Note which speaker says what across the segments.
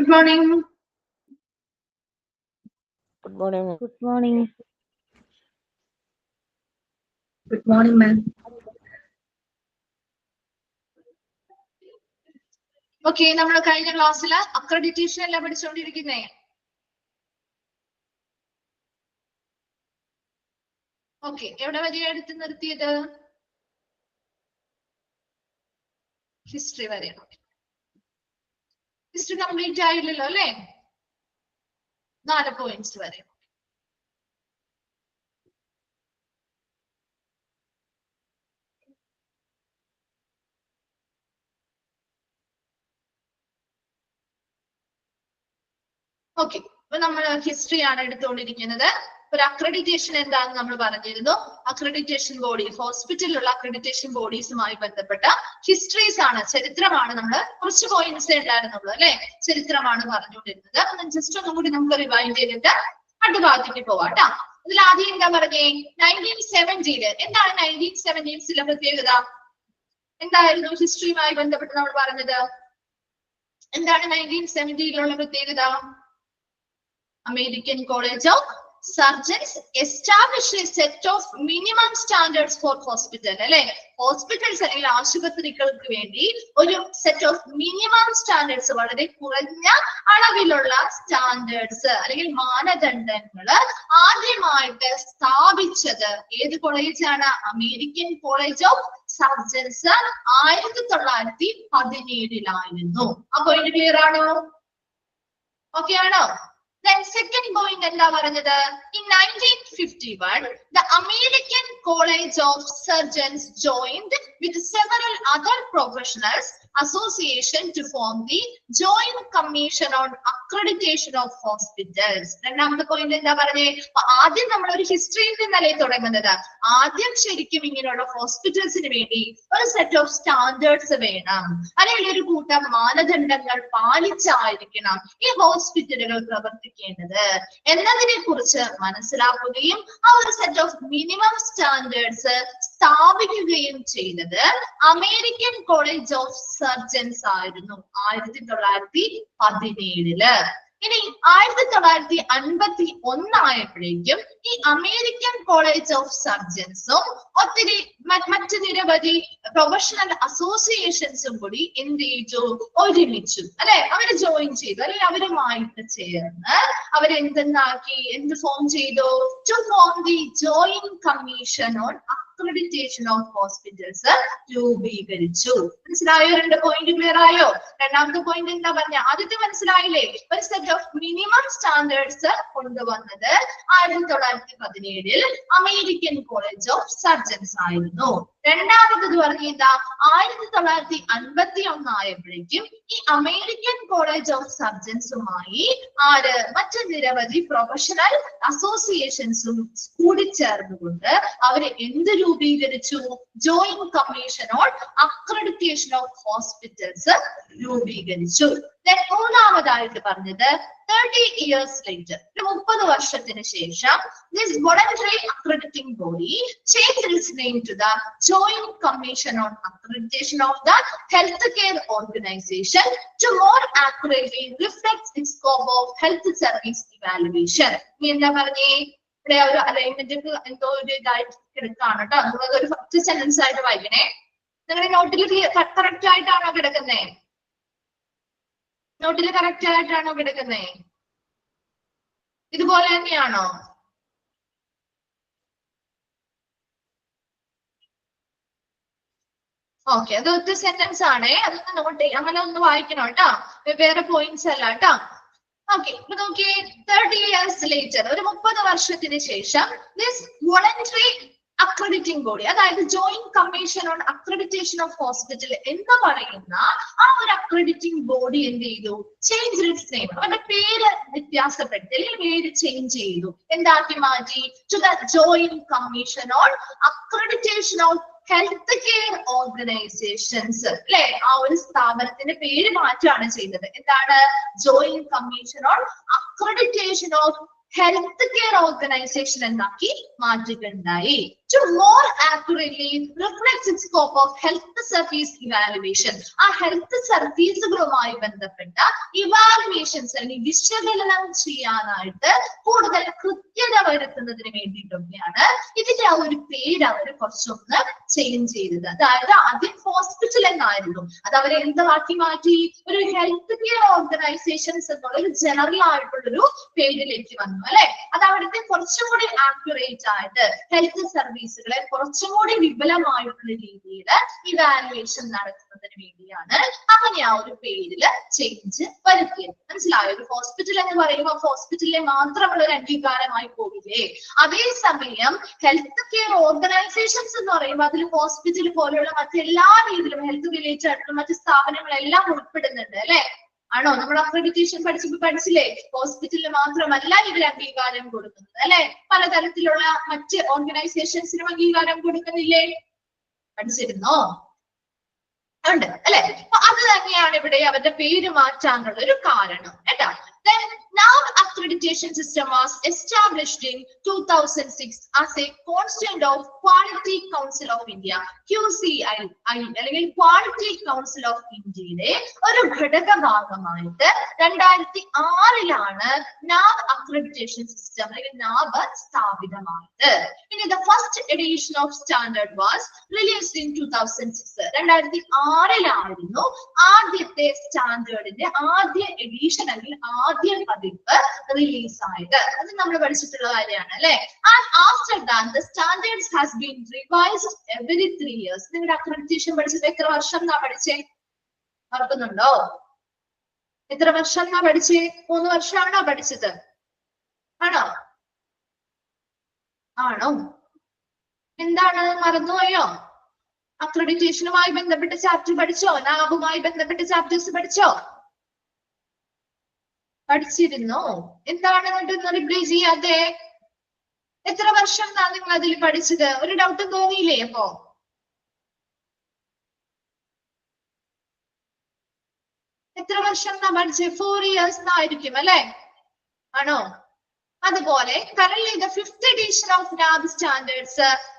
Speaker 1: Good morning.
Speaker 2: Good morning.
Speaker 3: Good morning.
Speaker 1: Good morning, ma'am. Okay, നമ്മൾ കഴിഞ്ഞ ക്ലാസ്സിൽ accreditation എല്ലാം പഠിച്ചുകൊണ്ടിരിക്കുന്നേ. ഓക്കെ, എവിടെ വരെയാണ് എടുത്ത് നിർത്തിയത്? ഹിസ്റ്ററി വരെയാണ്. ഹിസ്റ്ററി കംപ്ലീറ്റ് ആയില്ലല്ലോ അല്ലേ? 4 പോയിന്റ്സ് വരെ. ഓക്കെ, അപ്പൊ നമ്മൾ ഹിസ്റ്ററി ആണ് എടുത്തുകൊണ്ടിരിക്കുന്നത്. ഒരു അക്രഡിറ്റേഷൻ എന്താണെന്ന് നമ്മൾ പറഞ്ഞിരുന്നു. അക്രഡിറ്റേഷൻ ബോഡി, ഹോസ്പിറ്റലിലുള്ള അക്രഡിറ്റേഷൻ ബോഡീസുമായി ബന്ധപ്പെട്ട ഹിസ്റ്ററീസ് ആണ്, ചരിത്രമാണ്. നമ്മൾ കുറച്ച് പോയിന്റ്സ് ഉണ്ടായിരുന്നുള്ളൂ അല്ലെ, ചരിത്രമാണ് പറഞ്ഞുകൊണ്ടിരുന്നത്. അപ്പൊ ജസ്റ്റ് ഒന്നും കൂടി നമുക്ക് റിവൈൻഡ് ചെയ്തിട്ട് അടുത്ത ഭാഗത്തേക്ക് പോവാം കേട്ടോ. ഇതിൽ ആദ്യം എന്താ പറഞ്ഞേ? 1970 എന്താണ് 1970 പ്രത്യേകത? എന്തായിരുന്നു ഹിസ്റ്ററിയുമായി ബന്ധപ്പെട്ട് നമ്മൾ പറഞ്ഞത്? എന്താണ് 1970 പ്രത്യേകത? American College of Surgeons established a set of minimum standards for hospital. അല്ലെ, ഹോസ്പിറ്റൽസ് അല്ലെങ്കിൽ ആശുപത്രികൾക്ക് വേണ്ടി ഒരു സെറ്റ് ഓഫ് മിനിമം സ്റ്റാൻഡേർഡ്സ്, വളരെ കുറഞ്ഞ അളവിലുള്ള സ്റ്റാൻഡേർഡ്സ് അല്ലെങ്കിൽ മാനദണ്ഡങ്ങൾ ആദ്യമായിട്ട് സ്ഥാപിച്ചത് ഏത് കോളേജാണ്? അമേരിക്കൻ കോളേജ് ഓഫ് സർജൻസ് 1917 ആ പോയിന്റ് ക്ലിയർ ആണോ? ഓക്കെ ആണോ? Then second point എന്താ പറഞ്ഞത്? In 1951, the American College of Surgeons joined with several other professionals association to form the Joint Commission on Accreditation of Hospitals. രണ്ടാമത്തെ point എന്താ പറഞ്ഞേ? ആദ്യം നമ്മൾ ഒരു ഹിസ്റ്ററിയിൽ നിന്നല്ലേ തുടങ്ങുന്നത്. ആദ്യം ശരിക്കും ഇങ്ങനെയുള്ള ഹോസ്പിറ്റൽസിന് വേണ്ടി ഒരു സെറ്റ് ഓഫ് സ്റ്റാൻഡേർഡ്സ് വേണം, അല്ലെങ്കിൽ ഒരു കൂട്ടം മാനദണ്ഡങ്ങൾ പാലിച്ചായിരിക്കണം ഈ ഹോസ്പിറ്റലുകൾ പ്രവർത്തിക്കേണ്ടത് എന്നതിനെ കുറിച്ച് മനസ്സിലാക്കുകയും ആ ഒരു സെറ്റ് ഓഫ് മിനിമം സ്റ്റാൻഡേർഡ്സ് സ്ഥാപിക്കുകയും ചെയ്തത് അമേരിക്കൻ കോളേജ് ഓഫ് സർജൻസ് ആയിരുന്നു 1917. ഇനി 1951 ആയപ്പോഴേക്കും ഈ അമേരിക്കൻ കോളേജ് ഓഫ് സർജൻസും ഒത്തിരി മറ്റു നിരവധി പ്രൊഫഷണൽ അസോസിയേഷൻസും കൂടി എന്ത് ചെയ്തു? ഒരുമിച്ചു അല്ലെ, അവര് ജോയിൻ ചെയ്തു, അല്ലെങ്കിൽ അവരുമായിട്ട് ചേർന്ന് അവരെന്തെന്നാക്കി, എന്ത് ഫോം ചെയ്തു? To form the joint commission on accreditation of hospitals രൂപീകരിച്ചു. മനസ്സിലായോ? 2 പോയിന്റ് ക്ലിയർ ആയോ? രണ്ടാമത്തെ പോയിന്റ് എന്താ പറഞ്ഞ? ആദ്യത്തെ മനസ്സിലായില്ലേ? ഒരു സെറ്റ് ഓഫ് മിനിമം സ്റ്റാൻഡേർഡ്സ് കൊണ്ടുവന്നത് 1917 അമേരിക്കൻ കോളേജ് ഓഫ് സർജൻസ് ആയിരുന്നു. രണ്ടാമത്തത് പറഞ്ഞാ 1951 ആയപ്പോഴേക്കും ഈ അമേരിക്കൻ കോളേജ് ഓഫ് സർജൻസുമായി മറ്റു നിരവധി പ്രൊഫഷണൽ അസോസിയേഷൻസും കൂടിച്ചേർന്നുകൊണ്ട് അവര് എന്ത് രൂപീകരിച്ചു? Joint commission on accreditation of hospitals രൂപീകരിച്ചു. മൂന്നാമതായിട്ട് പറഞ്ഞത് 30 years later, 30 വർഷത്തിന് ശേഷം this voluntary accrediting body changed its name to the Joint Commission on Accreditation of the Healthcare Organization to more accurately reflect its scope of health service evaluation. എന്താ പറഞ്ഞേ? ഇവിടെ ഒരു alignment എന്തോ ഒരു ഇതായിട്ട് കിടക്കാണ് കേട്ടോ. നിങ്ങളതൊരു ഫസ്റ്റ് സെന്റൻസ് ആയിട്ട് വായിക്കണേ. നിങ്ങളുടെ നോട്ടിൽ കറക്റ്റ് ആയിട്ടാണോ കിടക്കുന്നേ? നോട്ടിൽ കറക്റ്റ് ആയിട്ടാണോ കിടക്കുന്നേ? ഇതുപോലെ തന്നെയാണോ? ഓക്കെ, അത് ഒറ്റ സെന്റൻസ് ആണേ, അതൊന്ന് നോട്ട് ചെയ്യാം, അങ്ങനെ ഒന്ന് വായിക്കണം കേട്ടോ, വേറെ പോയിന്റ്സ് അല്ല കേട്ടോ. ഓക്കെ, ഇപ്പൊ നോക്കിയേ, 30 years later, ഒരു 30 വർഷത്തിന് ശേഷം this voluntary accrediting body, അതായത് joint commission on accreditation of hospital എന്ന് പറയുന്ന ആ ഒരു അക്രഡിറ്റിംഗ് ബോഡി എന്ത് ചെയ്തു? ചേഞ്ച് ഇറ്റ്സ് നെയിം, അവരുടെ പേര് വ്യത്യാസപ്പെടുത്തി അല്ലെങ്കിൽ പേര് ചേഞ്ച് ചെയ്തു. എന്താക്കി മാറ്റി? To the joint commission on accreditation of health care organisations അല്ലെ, ആ ഒരു സ്ഥാപനത്തിന്റെ പേര് മാറ്റാണ് ചെയ്തത്. എന്താണ്? Joint commission on accreditation of health care organisation എന്നാക്കി മാറ്റുകയുണ്ടായി. to more accurately reflect its scope of health service evaluation. ആ ഹെൽത്ത് സർവീസുകളുമായി ബന്ധപ്പെട്ട ഇവാലുവേഷൻസ് അല്ലെങ്കിൽ വിശകലനം ചെയ്യാനായിട്ട് കൂടുതൽ കൃത്യത വരുത്തുന്നതിന് വേണ്ടിയിട്ടൊക്കെയാണ് ഇതിന്റെ ആ ഒരു പേര് അവർ കുറച്ചൊന്ന് ചേഞ്ച് ചെയ്തത്. അതായത് ആദ്യം ഹോസ്പിറ്റൽ എന്നായിരുന്നു, അത് അവരെ എന്താക്കി മാറ്റി, ഒരു ഹെൽത്ത് കെയർ ഓർഗനൈസേഷൻസ് എന്നുള്ള ഒരു ജനറൽ ആയിട്ടുള്ളൊരു പേരിലേക്ക് വന്നു അല്ലെ. അത് അവിടുത്തെ കുറച്ചും കൂടി ആക്യുറേറ്റ് ആയിട്ട് ഹെൽത്ത് സർവീസുകളെ കുറച്ചും കൂടി വിപുലമായിട്ടുള്ള രീതിയിൽ ഇവാലുവേഷൻ നടത്തുന്നതിന് വേണ്ടിയാണ് അങ്ങനെ ആ ഒരു പേരില് ചേഞ്ച് വരുത്തിയത്. മനസ്സിലായോ? ഒരു ഹോസ്പിറ്റൽ എന്ന് പറയുമ്പോൾ ഹോസ്പിറ്റലിലെ മാത്രമുള്ള ഒരു അംഗീകാരമായി പോകില്ലേ? അതേസമയം ഹെൽത്ത് കെയർ ഓർഗനൈസേഷൻസ് എന്ന് പറയുമ്പോൾ അതിൽ ഹോസ്പിറ്റൽ പോലെയുള്ള മറ്റെല്ലാ രീതിയിലും ഹെൽത്ത് റിലേറ്റഡ് ആയിട്ടുള്ള മറ്റ് സ്ഥാപനങ്ങളെല്ലാം ഉൾപ്പെടുന്നുണ്ട് അല്ലെ. ആണോ? നമ്മൾ അക്രഡിറ്റേഷൻ പഠിച്ചപ്പോൾ പഠിച്ചില്ലേ, ഹോസ്പിറ്റലിന് മാത്രമല്ല ഇവർ അംഗീകാരം കൊടുക്കുന്നത് അല്ലെ, പലതരത്തിലുള്ള മറ്റ് ഓർഗനൈസേഷൻസിനും അംഗീകാരം കൊടുക്കുന്നില്ലേ? പഠിച്ചിരുന്നോ? ഉണ്ട് അല്ലെ. അപ്പൊ അത് തന്നെയാണ് ഇവിടെ അവരുടെ പേര് മാറ്റാനുള്ള ഒരു കാരണം കേട്ടോ. Then NAV accreditation system was established in 2006 as a constituent of Quality Council of India, QCI അല്ലെങ്കിൽ Quality Council of Indiaയുടെ ഒരു ഘടക ഭാഗമായിട്ട് 2006 NAV accreditation system അല്ലെങ്കിൽ NAV സ്ഥാപിതമായത്. പിന്നെ the first edition of standard was released in 2006. 2006 ആദ്യത്തെ സ്റ്റാൻഡേർഡിന്റെ ആദ്യ edition അല്ലെങ്കിൽ ആദ്യ പതിപ്പ് റിലീസ് ആയത്. അത് നമ്മൾ പഠിച്ചിട്ടുള്ള കാര്യമാണ് അല്ലെ. And after that the standards has been revised every 3 years. നിങ്ങളുടെ അക്രഡിറ്റേഷൻ പഠിച്ചത് എത്ര വർഷം എന്നാ പഠിച്ചേ? ഓർക്കുന്നുണ്ടോ? എത്ര വർഷം എന്നാ പഠിച്ചേ? 3 വർഷമാണോ പഠിച്ചത്? ആണോ? ആണോ? എന്താണ്, മറന്നുപോയോ? അക്രഡിറ്റേഷനുമായി ബന്ധപ്പെട്ട ചാപ്റ്റർ പഠിച്ചോ? നാബുമായി ബന്ധപ്പെട്ട ചാപ്റ്റേഴ്സ് പഠിച്ചോ? പഠിച്ചിരുന്നോ? എന്താണ് എന്നിട്ട് റിപ്ലൈ ചെയ്യാതെ? എത്ര വർഷം എന്നാ നിങ്ങൾ അതിൽ പഠിച്ചത്? ഒരു ഡൗട്ടും തോന്നിയില്ലേ? അപ്പോ എത്ര വർഷം എന്നാ പഠിച്ചത്? 4 years എന്നായിരിക്കും അല്ലെ. ആണോ? അതുപോലെ currently the 5th edition of NAB standards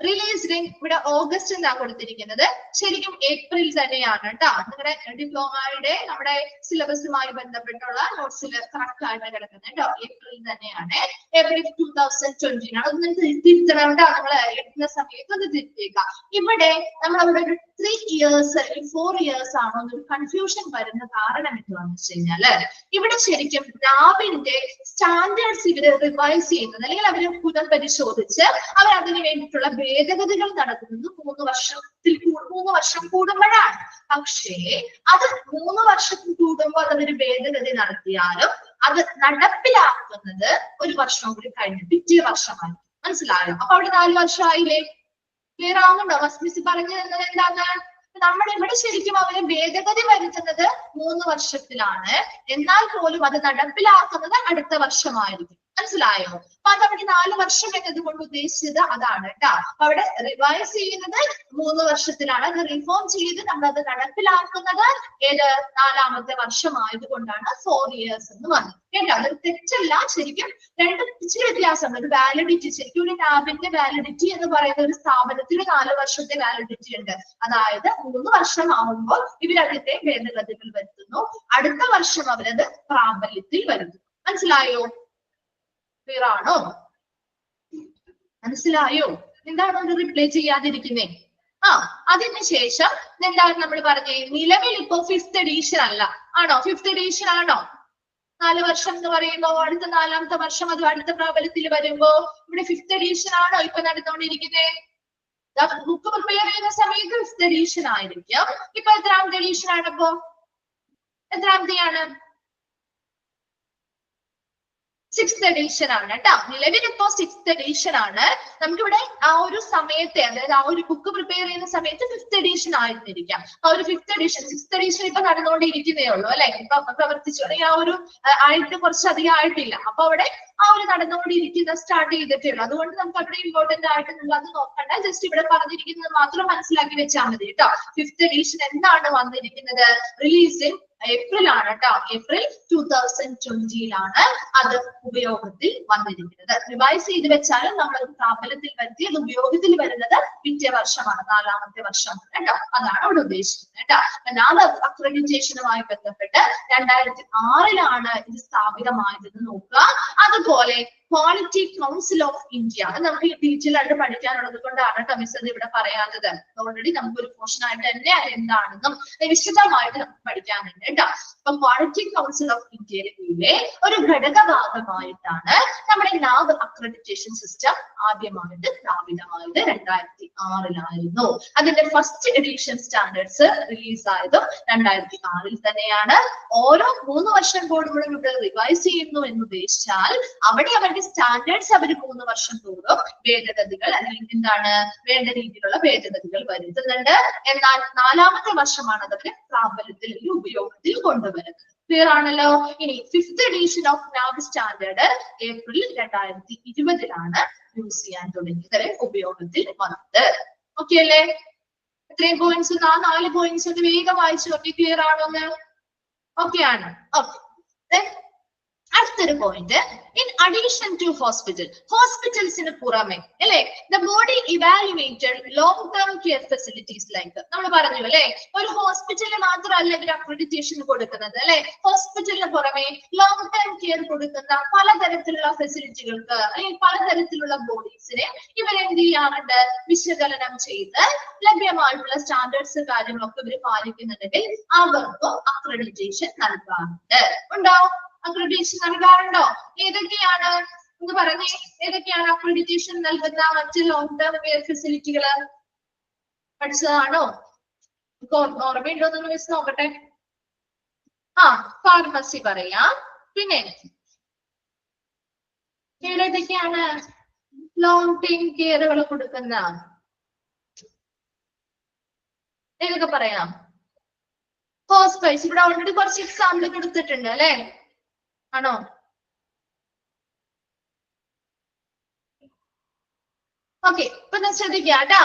Speaker 1: released in ഇവിടെ ഓഗസ്റ്റ് എന്നാ കൊടുത്തിരിക്കുന്നത്, ശരിക്കും ഏപ്രിൽ തന്നെയാണ് കേട്ടോ. നിങ്ങളുടെ ഡിപ്ലോമയുടെ നമ്മുടെ സിലബസുമായി ബന്ധപ്പെട്ടുള്ള നോട്ട്സിൽ കറക്റ്റ് ആയിട്ട് കിടക്കുന്നത് കേട്ടോ. ഏപ്രിൽ തന്നെയാണ്, ഏപ്രിൽ 2020 ആണ്. അതൊന്നും തിരുത്തണം കേട്ടോ, നമ്മൾ എഴുതുന്ന സമയത്ത് അത് തിരുത്തിയേക്കാം. ഇവിടെ നമ്മളവിടെ ഒരു 3 years അല്ലെങ്കിൽ 4 years ആണോ എന്നൊരു കൺഫ്യൂഷൻ വരുന്ന കാരണം എന്താണെന്ന് വെച്ച് കഴിഞ്ഞാല് ഇവിടെ ശരിക്കും നാബിന്റെ സ്റ്റാൻഡേർഡ്സ് ഇവര് റിവൈസ് ചെയ്യുന്നത് അല്ലെങ്കിൽ അവര് പുനഃപരിശോധിച്ച് അവർ അതിന് വേണ്ടിയിട്ടുള്ള ഭേദഗതികൾ നടത്തുന്നത് 3 വർഷം കൂടുമ്പോഴാണ്. പക്ഷേ അത് 3 വർഷത്തിൽ കൂടുമ്പോൾ അതൊരു ഭേദഗതി നടത്തിയാലും അത് നടപ്പിലാക്കുന്നത് 1 വർഷം കൂടി കഴിഞ്ഞ് പിറ്റേ വർഷമായി. മനസ്സിലായോ? അപ്പൊ അവിടെ 4 വർഷമായില്ലേ? ക്ലിയർ ആവുന്നുണ്ടോ? മിസ് പറഞ്ഞു തന്നത് എന്താണ്? നമ്മൾ ഇവിടെ ശരിക്കും അവര് ഭേദഗതി വരുത്തുന്നത് 3 വർഷത്തിലാണ്, എന്നാൽ പോലും അത് നടപ്പിലാക്കുന്നത് അടുത്ത വർഷമായിരിക്കും. മനസ്സിലായോ? അപ്പൊ അതവിടെ 4 വർഷം എന്നതുകൊണ്ട് ഉദ്ദേശിച്ചത് അതാണ് കേട്ടോ. അപ്പൊ അവിടെ റിവൈസ് ചെയ്യുന്നത് 3 വർഷത്തിലാണ്, അത് റിഫോം ചെയ്ത് നമ്മൾ അത് നടപ്പിലാക്കുന്നത് ഏത് 4ാമത്തെ വർഷമായതുകൊണ്ടാണ് 4 years എന്ന് പറഞ്ഞത് കേട്ടോ. അതൊരു തെറ്റല്ല, ശരിക്കും രണ്ടും ഇച്ചിരി വ്യത്യാസമുണ്ട്. ഒരു വാലിഡിറ്റി, ശരിക്കും ഒരു നാബിന്റെ വാലിഡിറ്റി എന്ന് പറയുന്ന ഒരു സ്ഥാപനത്തിന് 4 വർഷത്തെ വാലിഡിറ്റി ഉണ്ട്. അതായത് 3 വർഷം ആവുമ്പോൾ ഇവരതിന്റെ ഭേദഗതികൾ വരുത്തുന്നു, അടുത്ത വർഷം അവരത് പ്രാബല്യത്തിൽ വരുന്നു. മനസ്സിലായോ? ക്ലിയർ ആണോ? മനസ്സിലായോ? എന്താണ് ഒരു റിപ്ലൈ ചെയ്യാതിരിക്കുന്നേ? അതിനുശേഷം എന്താണ് നമ്മൾ പറഞ്ഞേ? നിലവിൽ ഇപ്പോ 5th edition അല്ല, ആണോ? 5th edition ആണോ? 4 വർഷം എന്ന് പറയുമ്പോ അടുത്ത 4ാമത്തെ വർഷം അത് അടുത്ത പ്രാബല്യത്തിൽ വരുമ്പോ ഇവിടെ 5th edition ആണോ ഇപ്പൊ നടന്നുകൊണ്ടിരിക്കുന്നത്? ബുക്ക് പ്രിപ്പയർ ചെയ്യുന്ന സമയത്ത് 5th edition ആയിരിക്കും. ഇപ്പൊ എത്രാമത്തെ എഡിഷൻ ആണ്? ഇപ്പോ എത്രാമത്തെയാണ്? 6th edition ആണ് കേട്ടോ. നിലവിൽ ഇപ്പോ 6th edition ആണ്. നമുക്കിവിടെ ആ ഒരു സമയത്തെ, അതായത് ആ ഒരു ബുക്ക് പ്രിപ്പയർ ചെയ്യുന്ന സമയത്ത് 5th edition ആയിരുന്നിരിക്കാം. ആ ഒരു 5th edition 6th edition ഇപ്പൊ നടന്നുകൊണ്ടിരിക്കുന്നേ ഉള്ളൂ അല്ലെ. ഇപ്പൊ പ്രവർത്തിച്ചു ആ ഒരു ആയിട്ട് കുറച്ചധികം ആയിട്ടില്ല. അപ്പൊ അവിടെ ആ ഒരു നടന്നുകൊണ്ടിരിക്കുന്ന സ്റ്റാർട്ട് ചെയ്തിട്ടേ ഉള്ളൂ. അതുകൊണ്ട് നമുക്ക് അവിടെ ഇമ്പോർട്ടന്റ് ആയിട്ട് നിങ്ങൾ അത് നോക്കണ്ട, ജസ്റ്റ് ഇവിടെ പറഞ്ഞിരിക്കുന്നത് മാത്രം മനസ്സിലാക്കി വെച്ചാൽ മതി കേട്ടോ. 5th edition എന്താണ് വന്നിരിക്കുന്നത്? റിലീസ് ഇൻ ഏപ്രിലാണ് കേട്ടോ, ഏപ്രിൽ 2020 അത് ഉപയോഗത്തിൽ വന്നിരിക്കുന്നത്. റിവൈസ് ചെയ്ത് വെച്ചാലും നമ്മൾ പ്രാബല്യത്തിൽ വരുത്തി അത് ഉപയോഗത്തിൽ വരുന്നത് പിറ്റേ വർഷമാണ്, 4ാമത്തെ വർഷമാണ് കേട്ടോ. അതാണ് അവിടെ ഉദ്ദേശിക്കുന്നത് കേട്ടോ. നാല് അക്രഡിറ്റേഷനുമായി ബന്ധപ്പെട്ട് 2006 ഇത് സ്ഥാപിതമായതെന്ന് നോക്കുക. അതുപോലെ ക്വാളിറ്റി കൗൺസിൽ ഓഫ് ഇന്ത്യ, അത് നമുക്ക് ഡീറ്റെയിൽ ആയിട്ട് പഠിക്കാനുള്ളത് കൊണ്ടാണ് കേട്ടോ മിസ് അത് ഇവിടെ പറയാത്തത്. ഓൾറെഡി നമുക്കൊരു പോർഷൻ ആയിട്ട് തന്നെ അത് എന്താണെന്നും വിശദമായിട്ട് നമുക്ക് പഠിക്കാനുണ്ട് കേട്ടോ. അപ്പൊ ക്വാളിറ്റി കൗൺസിൽ ഓഫ് ഇന്ത്യയിലെ കീഴിലെ ഒരു ഘടക ഭാഗമായിട്ടാണ് നമ്മുടെ നാവ് അക്രഡിറ്റേഷൻ സിസ്റ്റം ആദ്യമായിട്ട് സ്ഥാപിതമായത് 2006 അതിന്റെ ഫസ്റ്റ് എഡിഷൻ സ്റ്റാൻഡേർഡ്സ് റിലീസ് ആയതും 2006 തന്നെയാണ്. ഓരോ 3 വർഷം കൂടുമ്പോഴും ഇവിടെ റിവൈസ് ചെയ്യുന്നു എന്ന് ഉദ്ദേശിച്ചാൽ അവിടെ അവരുടെ സ്റ്റാൻഡേർഡ്സ് അവർ 3 വർഷം തോറും ഭേദഗതികൾ അല്ലെങ്കിൽ എന്താണ് വേണ്ട രീതിയിലുള്ള ഭേദഗതികൾ വരുത്തുന്നുണ്ട്. എന്നാൽ 4ാമത്തെ വർഷമാണ് അതൊക്കെ പ്രാബല്യത്തിൽ ഉപയോഗത്തിൽ കൊണ്ടുവരുന്നത്. ക്ലിയർ ആണല്ലോ. ഇനി 5th എഡിഷൻ ഓഫ് നാവ് സ്റ്റാൻഡേർഡ് ഏപ്രിൽ 2020 യൂസ് ചെയ്യാൻ തുടങ്ങിയത്, ഉപയോഗത്തിൽ വന്നത്. ഓക്കെ അല്ലേ? ഇത്രയും പോയിന്റ്സ്, 4 പോയിന്റ്സ് ഒന്ന് വേഗം വായിച്ചു നോക്കി. ക്ലിയർ ആണോന്ന്? ഓക്കെ ആണ്. ഓക്കെ, അടുത്തൊരു പോയിന്റ്, ഇൻ അഡീഷൻ ടു ഹോസ്പിറ്റൽസിന് പുറമെ അല്ലെ the body evaluated long term care facilities like നമ്മൾ പറഞ്ഞു അല്ലെ, ഒരു ഹോസ്പിറ്റലിൽ മാത്രമല്ല ഇവർ അക്രഡിറ്റേഷൻ കൊടുക്കുന്നത് അല്ലെ, ഹോസ്പിറ്റലിന് പുറമെ ലോങ് ടേം കെയർ കൊടുക്കുന്ന പലതരത്തിലുള്ള ഫെസിലിറ്റികൾക്ക് അല്ലെങ്കിൽ പലതരത്തിലുള്ള ബോഡീസിനെ ഇവരെന്ത് ചെയ്യാറുണ്ട്, വിശകലനം ചെയ്ത് ലഭ്യമായിട്ടുള്ള സ്റ്റാൻഡേർഡ്സ് കാര്യങ്ങളൊക്കെ ഇവർ പാലിക്കുന്നുണ്ടെങ്കിൽ അവർക്കും അക്രഡിറ്റേഷൻ നൽകാറുണ്ട്. ഉണ്ടോ? അക്രഡിറ്റേഷൻ നൽകാറുണ്ടോ? ഏതൊക്കെയാണ് എന്ന് പറഞ്ഞേ, ഏതൊക്കെയാണ് അക്രഡിറ്റേഷൻ നൽകുന്ന മറ്റ് ലോങ് ടേം കെയർ ഫെസിലിറ്റികള്? പഠിച്ചതാണോ? ഓർമ്മയുണ്ടോന്ന് മിസ് നോക്കട്ടെ. ഫാർമസി പറയാം. പിന്നെ ഏതൊക്കെയാണ് ലോങ് ടേം കെയറുകൾ കൊടുക്കുന്ന? ഏതൊക്കെ പറയാം? ഹോസ്പിറ്റൽസ്. ഇവിടെ ഓൾറെഡി കുറച്ച് എക്സാമ്പിൾ കൊടുത്തിട്ടുണ്ട് അല്ലെ, ആണോ? ഓക്കെ, ഇപ്പൊ ശ്രദ്ധിക്കുക കേട്ടാ.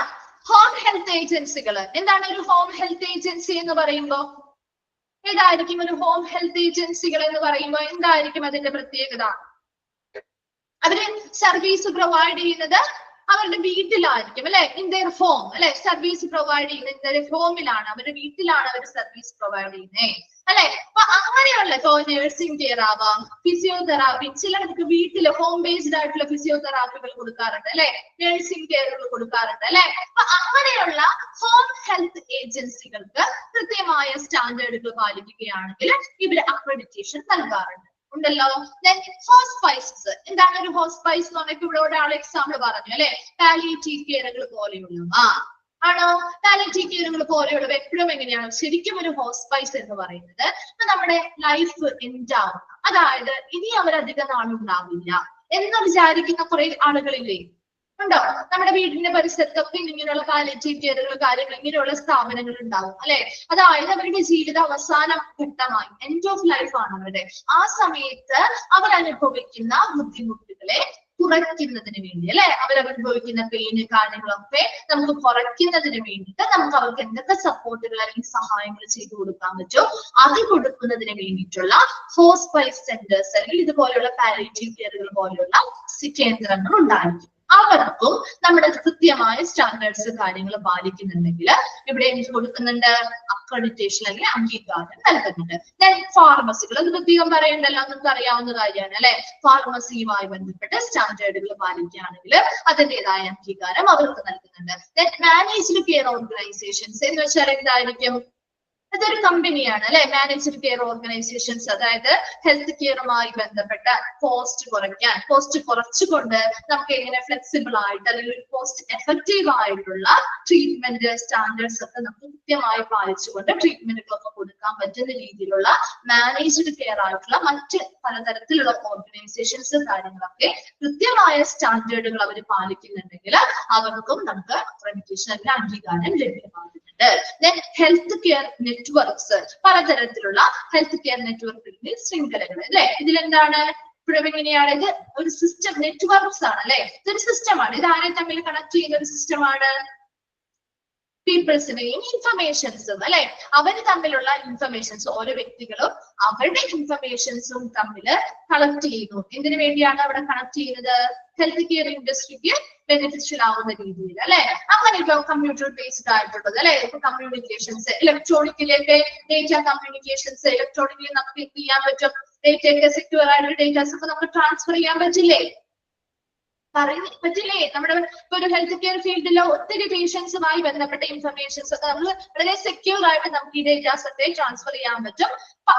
Speaker 1: ഹോം ഹെൽത്ത് ഏജൻസികൾ. എന്താണ് ഒരു ഹോം ഹെൽത്ത് ഏജൻസി എന്ന് പറയുമ്പോ? ഏതായിരിക്കും ഒരു ഹോം ഹെൽത്ത് ഏജൻസികൾ എന്ന് പറയുമ്പോൾ? എന്തായിരിക്കും അതിന്റെ പ്രത്യേകത? അവര് സർവീസ് പ്രൊവൈഡ് ചെയ്യുന്നത് അവരുടെ വീട്ടിലായിരിക്കും അല്ലെ, ഇൻ ദർ ഹോം അല്ലെ. സർവീസ് പ്രൊവൈഡ് ചെയ്യുന്നത് ഹോമിലാണ്, അവരുടെ വീട്ടിലാണ് അവർ സർവീസ് പ്രൊവൈഡ് ചെയ്യുന്നത് അല്ലെ. അപ്പൊ അങ്ങനെയുള്ള നേഴ്സിംഗ് കെയർ ആവാം, ഫിസിയോതെറാപ്പി. ചിലർക്ക് വീട്ടിൽ ഹോം ബേസ്ഡ് ആയിട്ടുള്ള ഫിസിയോതെറാപ്പികൾ കൊടുക്കാറുണ്ട് അല്ലെ, നേഴ്സിംഗ് കെയറുകൾ കൊടുക്കാറുണ്ട് അല്ലെ. അപ്പൊ അങ്ങനെയുള്ള ഹോം ഹെൽത്ത് ഏജൻസികൾക്ക് കൃത്യമായ സ്റ്റാൻഡേർഡുകൾ പാലിക്കുകയാണെങ്കിൽ ഇവര് അക്രഡിറ്റേഷൻ നൽകാറുണ്ട്. ഉണ്ടല്ലോ. ഹോസ്പൈസസ്. എന്താണ് ഒരു ഹോസ്പൈസ് എന്ന് പറഞ്ഞാൽ ഇവിടെ ഒരാൾ എക്സാമ്പിൾ പറഞ്ഞു അല്ലെ, പാലിയേറ്റീവ് കെയറുകൾ പോലെയുള്ളവ ആണോ? പാലിയേറ്റീവ് കെയറുകൾ പോലെയുള്ളവ എപ്പോഴും എങ്ങനെയാണ് ശരിക്കും ഒരു ഹോസ്പൈസ് എന്ന് പറയുന്നത്? നമ്മുടെ ലൈഫ് എൻഡ് ആവും, അതായത് ഇനി അവരധികം നാളുണ്ടാവില്ല എന്ന് വിചാരിക്കുന്ന കുറെ ആളുകളില്ലേ, ഉണ്ടോ? നമ്മുടെ വീടിന്റെ പരിസരത്തൊക്കെ ഇങ്ങനെയുള്ള പാലിയേറ്റീവ് കെയറുകൾ കാര്യങ്ങൾ ഇങ്ങനെയുള്ള സ്ഥാപനങ്ങൾ ഉണ്ടാവും അല്ലെ. അതായത് അവരുടെ ജീവിത അവസാന ഘട്ടമായി, എൻഡ് ഓഫ് ലൈഫ് ആണ് അവരുടെ. ആ സമയത്ത് അവരനുഭവിക്കുന്ന ബുദ്ധിമുട്ടുകളെ കുറയ്ക്കുന്നതിന് വേണ്ടി അല്ലെ, അവരനുഭവിക്കുന്ന പെയിന് കാര്യങ്ങളൊക്കെ നമുക്ക് കുറയ്ക്കുന്നതിന് വേണ്ടിയിട്ട് നമുക്ക് അവർക്ക് എന്തൊക്കെ സപ്പോർട്ടുകൾ അല്ലെങ്കിൽ സഹായങ്ങൾ ചെയ്തു കൊടുക്കാൻ പറ്റുമോ അത് കൊടുക്കുന്നതിന് വേണ്ടിയിട്ടുള്ള ഹോസ്പൈസ് സെന്റേഴ്സ് അല്ലെങ്കിൽ ഇതുപോലെയുള്ള പാലിയേറ്റീവ് കെയറുകൾ പോലെയുള്ള കേന്ദ്രങ്ങൾ ഉണ്ടായിരിക്കും. അവർക്കും നമ്മുടെ കൃത്യമായ സ്റ്റാൻഡേർഡ്സ് കാര്യങ്ങൾ പാലിക്കുന്നുണ്ടെങ്കിൽ ഇവിടെ എനിക്ക് കൊടുക്കുന്നുണ്ട്, അക്രഡിറ്റേഷൻ അല്ലെങ്കിൽ അംഗീകാരം നൽകുന്നുണ്ട്. ഫാർമസികൾ, അത് പ്രത്യേകം പറയണ്ടല്ലോ, നമുക്ക് അറിയാവുന്ന കാര്യമാണ് അല്ലെ. ഫാർമസിയുമായി ബന്ധപ്പെട്ട് സ്റ്റാൻഡേർഡുകൾ പാലിക്കുകയാണെങ്കിൽ അതിൻ്റെതായ അംഗീകാരം അവർക്ക് നൽകുന്നുണ്ട്. മാനേജ്ഡ് കെയർ ഓർഗനൈസേഷൻസ് എന്ന് വെച്ചാൽ എന്തായിരിക്കും? അതൊരു കമ്പനിയാണ് അല്ലെ. മാനേജ്ഡ് കെയർ ഓർഗനൈസേഷൻസ്, അതായത് ഹെൽത്ത് കെയറുമായി ബന്ധപ്പെട്ട കോസ്റ്റ് കുറയ്ക്കാൻ, കോസ്റ്റ് കുറച്ചുകൊണ്ട് നമുക്ക് എങ്ങനെ ഫ്ലെക്സിബിൾ ആയിട്ട് അല്ലെങ്കിൽ കോസ്റ്റ് എഫക്റ്റീവ് ആയിട്ടുള്ള ട്രീറ്റ്മെന്റ് സ്റ്റാൻഡേർഡ്സ് ഒക്കെ നമുക്ക് കൃത്യമായി പാലിച്ചുകൊണ്ട് ട്രീറ്റ്മെന്റുകളൊക്കെ കൊടുക്കാൻ പറ്റുന്ന രീതിയിലുള്ള മാനേജ്ഡ് കെയർ ആയിട്ടുള്ള മറ്റ് പലതരത്തിലുള്ള ഓർഗനൈസേഷൻസ് കാര്യങ്ങളൊക്കെ കൃത്യമായ സ്റ്റാൻഡേർഡുകൾ അവർ പാലിക്കുന്നുണ്ടെങ്കിൽ അവർക്കും നമുക്ക് അക്രഡിറ്റേഷൻ അല്ലെങ്കിൽ അംഗീകാരം ലഭ്യമാകുന്നുണ്ട്. ഹെൽത്ത് കെയർ നെറ്റ്വർക്ക്സ്, പലതരത്തിലുള്ള ഹെൽത്ത് കെയർ നെറ്റ്വർക്കിന്റെ ശൃംഖലകൾ അല്ലെ. ഇതിലെന്താണ് ഇപ്പോഴും എങ്ങനെയാണ്? ഇത് ഒരു സിസ്റ്റം, നെറ്റ്വർക്ക്സ് ആണ് അല്ലെ. ഇതൊരു സിസ്റ്റമാണ്. ഇത് ആരെ തമ്മിൽ കണക്ട് ചെയ്യുന്ന ഒരു സിസ്റ്റമാണ്? പീപ്പിൾസിനെയും ഇൻഫർമേഷൻസും അല്ലെ അവർ തമ്മിലുള്ള ഇൻഫർമേഷൻസ് ഓരോ വ്യക്തികളും അവരുടെ ഇൻഫർമേഷൻസും തമ്മിൽ കളക്ട് ചെയ്യുന്നു. എന്തിനു വേണ്ടിയാണ് അവിടെ കണക്ട് ചെയ്യുന്നത്? ഹെൽത്ത് കെയർ ഇൻഡസ്ട്രിക്ക് ബെനിഫിഷ്യൽ ആവുന്ന രീതിയിൽ അല്ലെ. അങ്ങനെ ഇപ്പൊ കമ്പ്യൂട്ടർ ബേസ്ഡ് ആയിട്ടുള്ളത് അല്ലെ. ഇപ്പൊ കമ്മ്യൂണിക്കേഷൻസ് ഇലക്ട്രോണിക്കിലേക്ക് ഡേറ്റ കമ്മ്യൂണിക്കേഷൻസ് ഇലക്ട്രോണിക്കലി നമുക്ക് ചെയ്യാൻ പറ്റും. ഡേറ്റയൊക്കെ സെക്യൂർ ആയിട്ടുള്ള ഡേറ്റാസ് ഒക്കെ നമുക്ക് ട്രാൻസ്ഫർ ചെയ്യാൻ പറ്റില്ലേ? പറ്റില്ലേ? നമ്മുടെ ഇപ്പൊ ഒരു ഹെൽത്ത് കെയർ ഫീൽഡിലെ ഒത്തിരി പേഷ്യൻസുമായി ബന്ധപ്പെട്ട ഇൻഫർമേഷൻസ് ഒക്കെ നമ്മൾ വളരെ സെക്യൂർ ആയിട്ട് നമുക്ക് ഈ ഡേറ്റാസ് ഒക്കെ ട്രാൻസ്ഫർ ചെയ്യാൻ പറ്റും.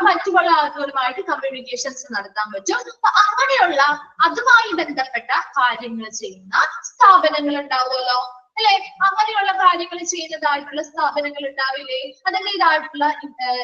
Speaker 1: മറ്റുള്ള ആളുകളുമായിട്ട് കമ്മ്യൂണിക്കേഷൻസ് നടത്താൻ പറ്റും. അങ്ങനെയുള്ള അതുമായി ബന്ധപ്പെട്ട കാര്യങ്ങൾ ചെയ്യുന്ന സ്ഥാപനങ്ങൾ ഉണ്ടാവുമല്ലോ അല്ലെ. അങ്ങനെയുള്ള കാര്യങ്ങൾ ചെയ്യുന്നതായിട്ടുള്ള സ്ഥാപനങ്ങൾ ഉണ്ടാവില്ലേ? അതിൻ്റെതായിട്ടുള്ള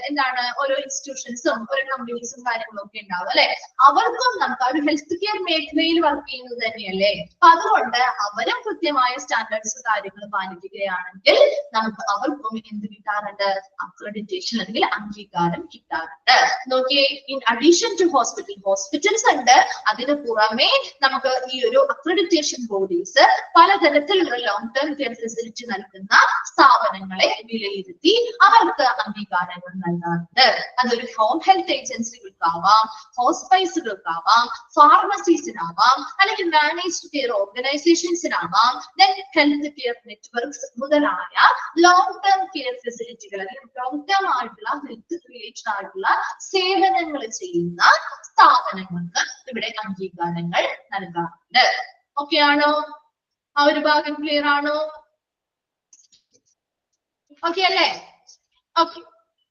Speaker 1: എന്താണ് ഓരോ ഇൻസ്റ്റിറ്റ്യൂഷൻസും ഓരോ കമ്പനീസും കാര്യങ്ങളും ഒക്കെ ഉണ്ടാവും അല്ലെ. അവർക്കും നമുക്ക് ഒരു ഹെൽത്ത് കെയർ മേഖലയിൽ വർക്ക് ചെയ്യുന്നത് തന്നെയല്ലേ. അപ്പൊ അതുകൊണ്ട് അവരും കൃത്യമായ സ്റ്റാൻഡേർഡ്സ് കാര്യങ്ങൾ പാലിക്കുകയാണെങ്കിൽ നമുക്ക് അവർക്കും എന്ത് കിട്ടാറുണ്ട്? അക്രഡിറ്റേഷൻ അല്ലെങ്കിൽ അംഗീകാരം കിട്ടാറുണ്ട്. നോക്കിയേ, ഇൻ അഡീഷൻ ടു ഹോസ്പിറ്റൽസ് ഉണ്ട്. അതിന് പുറമെ നമുക്ക് ഈ ഒരു അക്രഡിറ്റേഷൻ ബോഡീസ് പലതരത്തിലുള്ള ലോങ് ടേം കെയർ ഫെസിലിറ്റി നൽകുന്ന സ്ഥാപനങ്ങളെ വിലയിരുത്തി അവർക്ക് അംഗീകാരങ്ങൾ നൽകാറുണ്ട്. അതൊരു ഹോം ഹെൽത്ത് ഏജൻസികൾക്കാവാം, ഹോസ്പൈസുകൾക്കാവാം, ഫാർമസീസിനാവാം, അല്ലെങ്കിൽ മാനേജ്ഡ് കെയർ ഓർഗനൈസേഷൻസിനാവാം, ഹെൽത്ത് കെയർ നെറ്റ്വർക്ക്സ് മുതലായ ലോങ് ടേം കെയർ ഫെസിലിറ്റികൾ അല്ലെങ്കിൽ ലോങ് ടേം ആയിട്ടുള്ള ഹെൽത്ത് റിലേറ്റഡ് ആയിട്ടുള്ള സേവനങ്ങൾ ചെയ്യുന്ന സ്ഥാപനങ്ങൾക്ക് ഇവിടെ അംഗീകാരങ്ങൾ നൽകാറുണ്ട്. ഓക്കെ ആണോ? ആ ഒരു ഭാഗം ക്ലിയർ ആണോ? ഓക്കെ അല്ലേ? ഓക്കെ.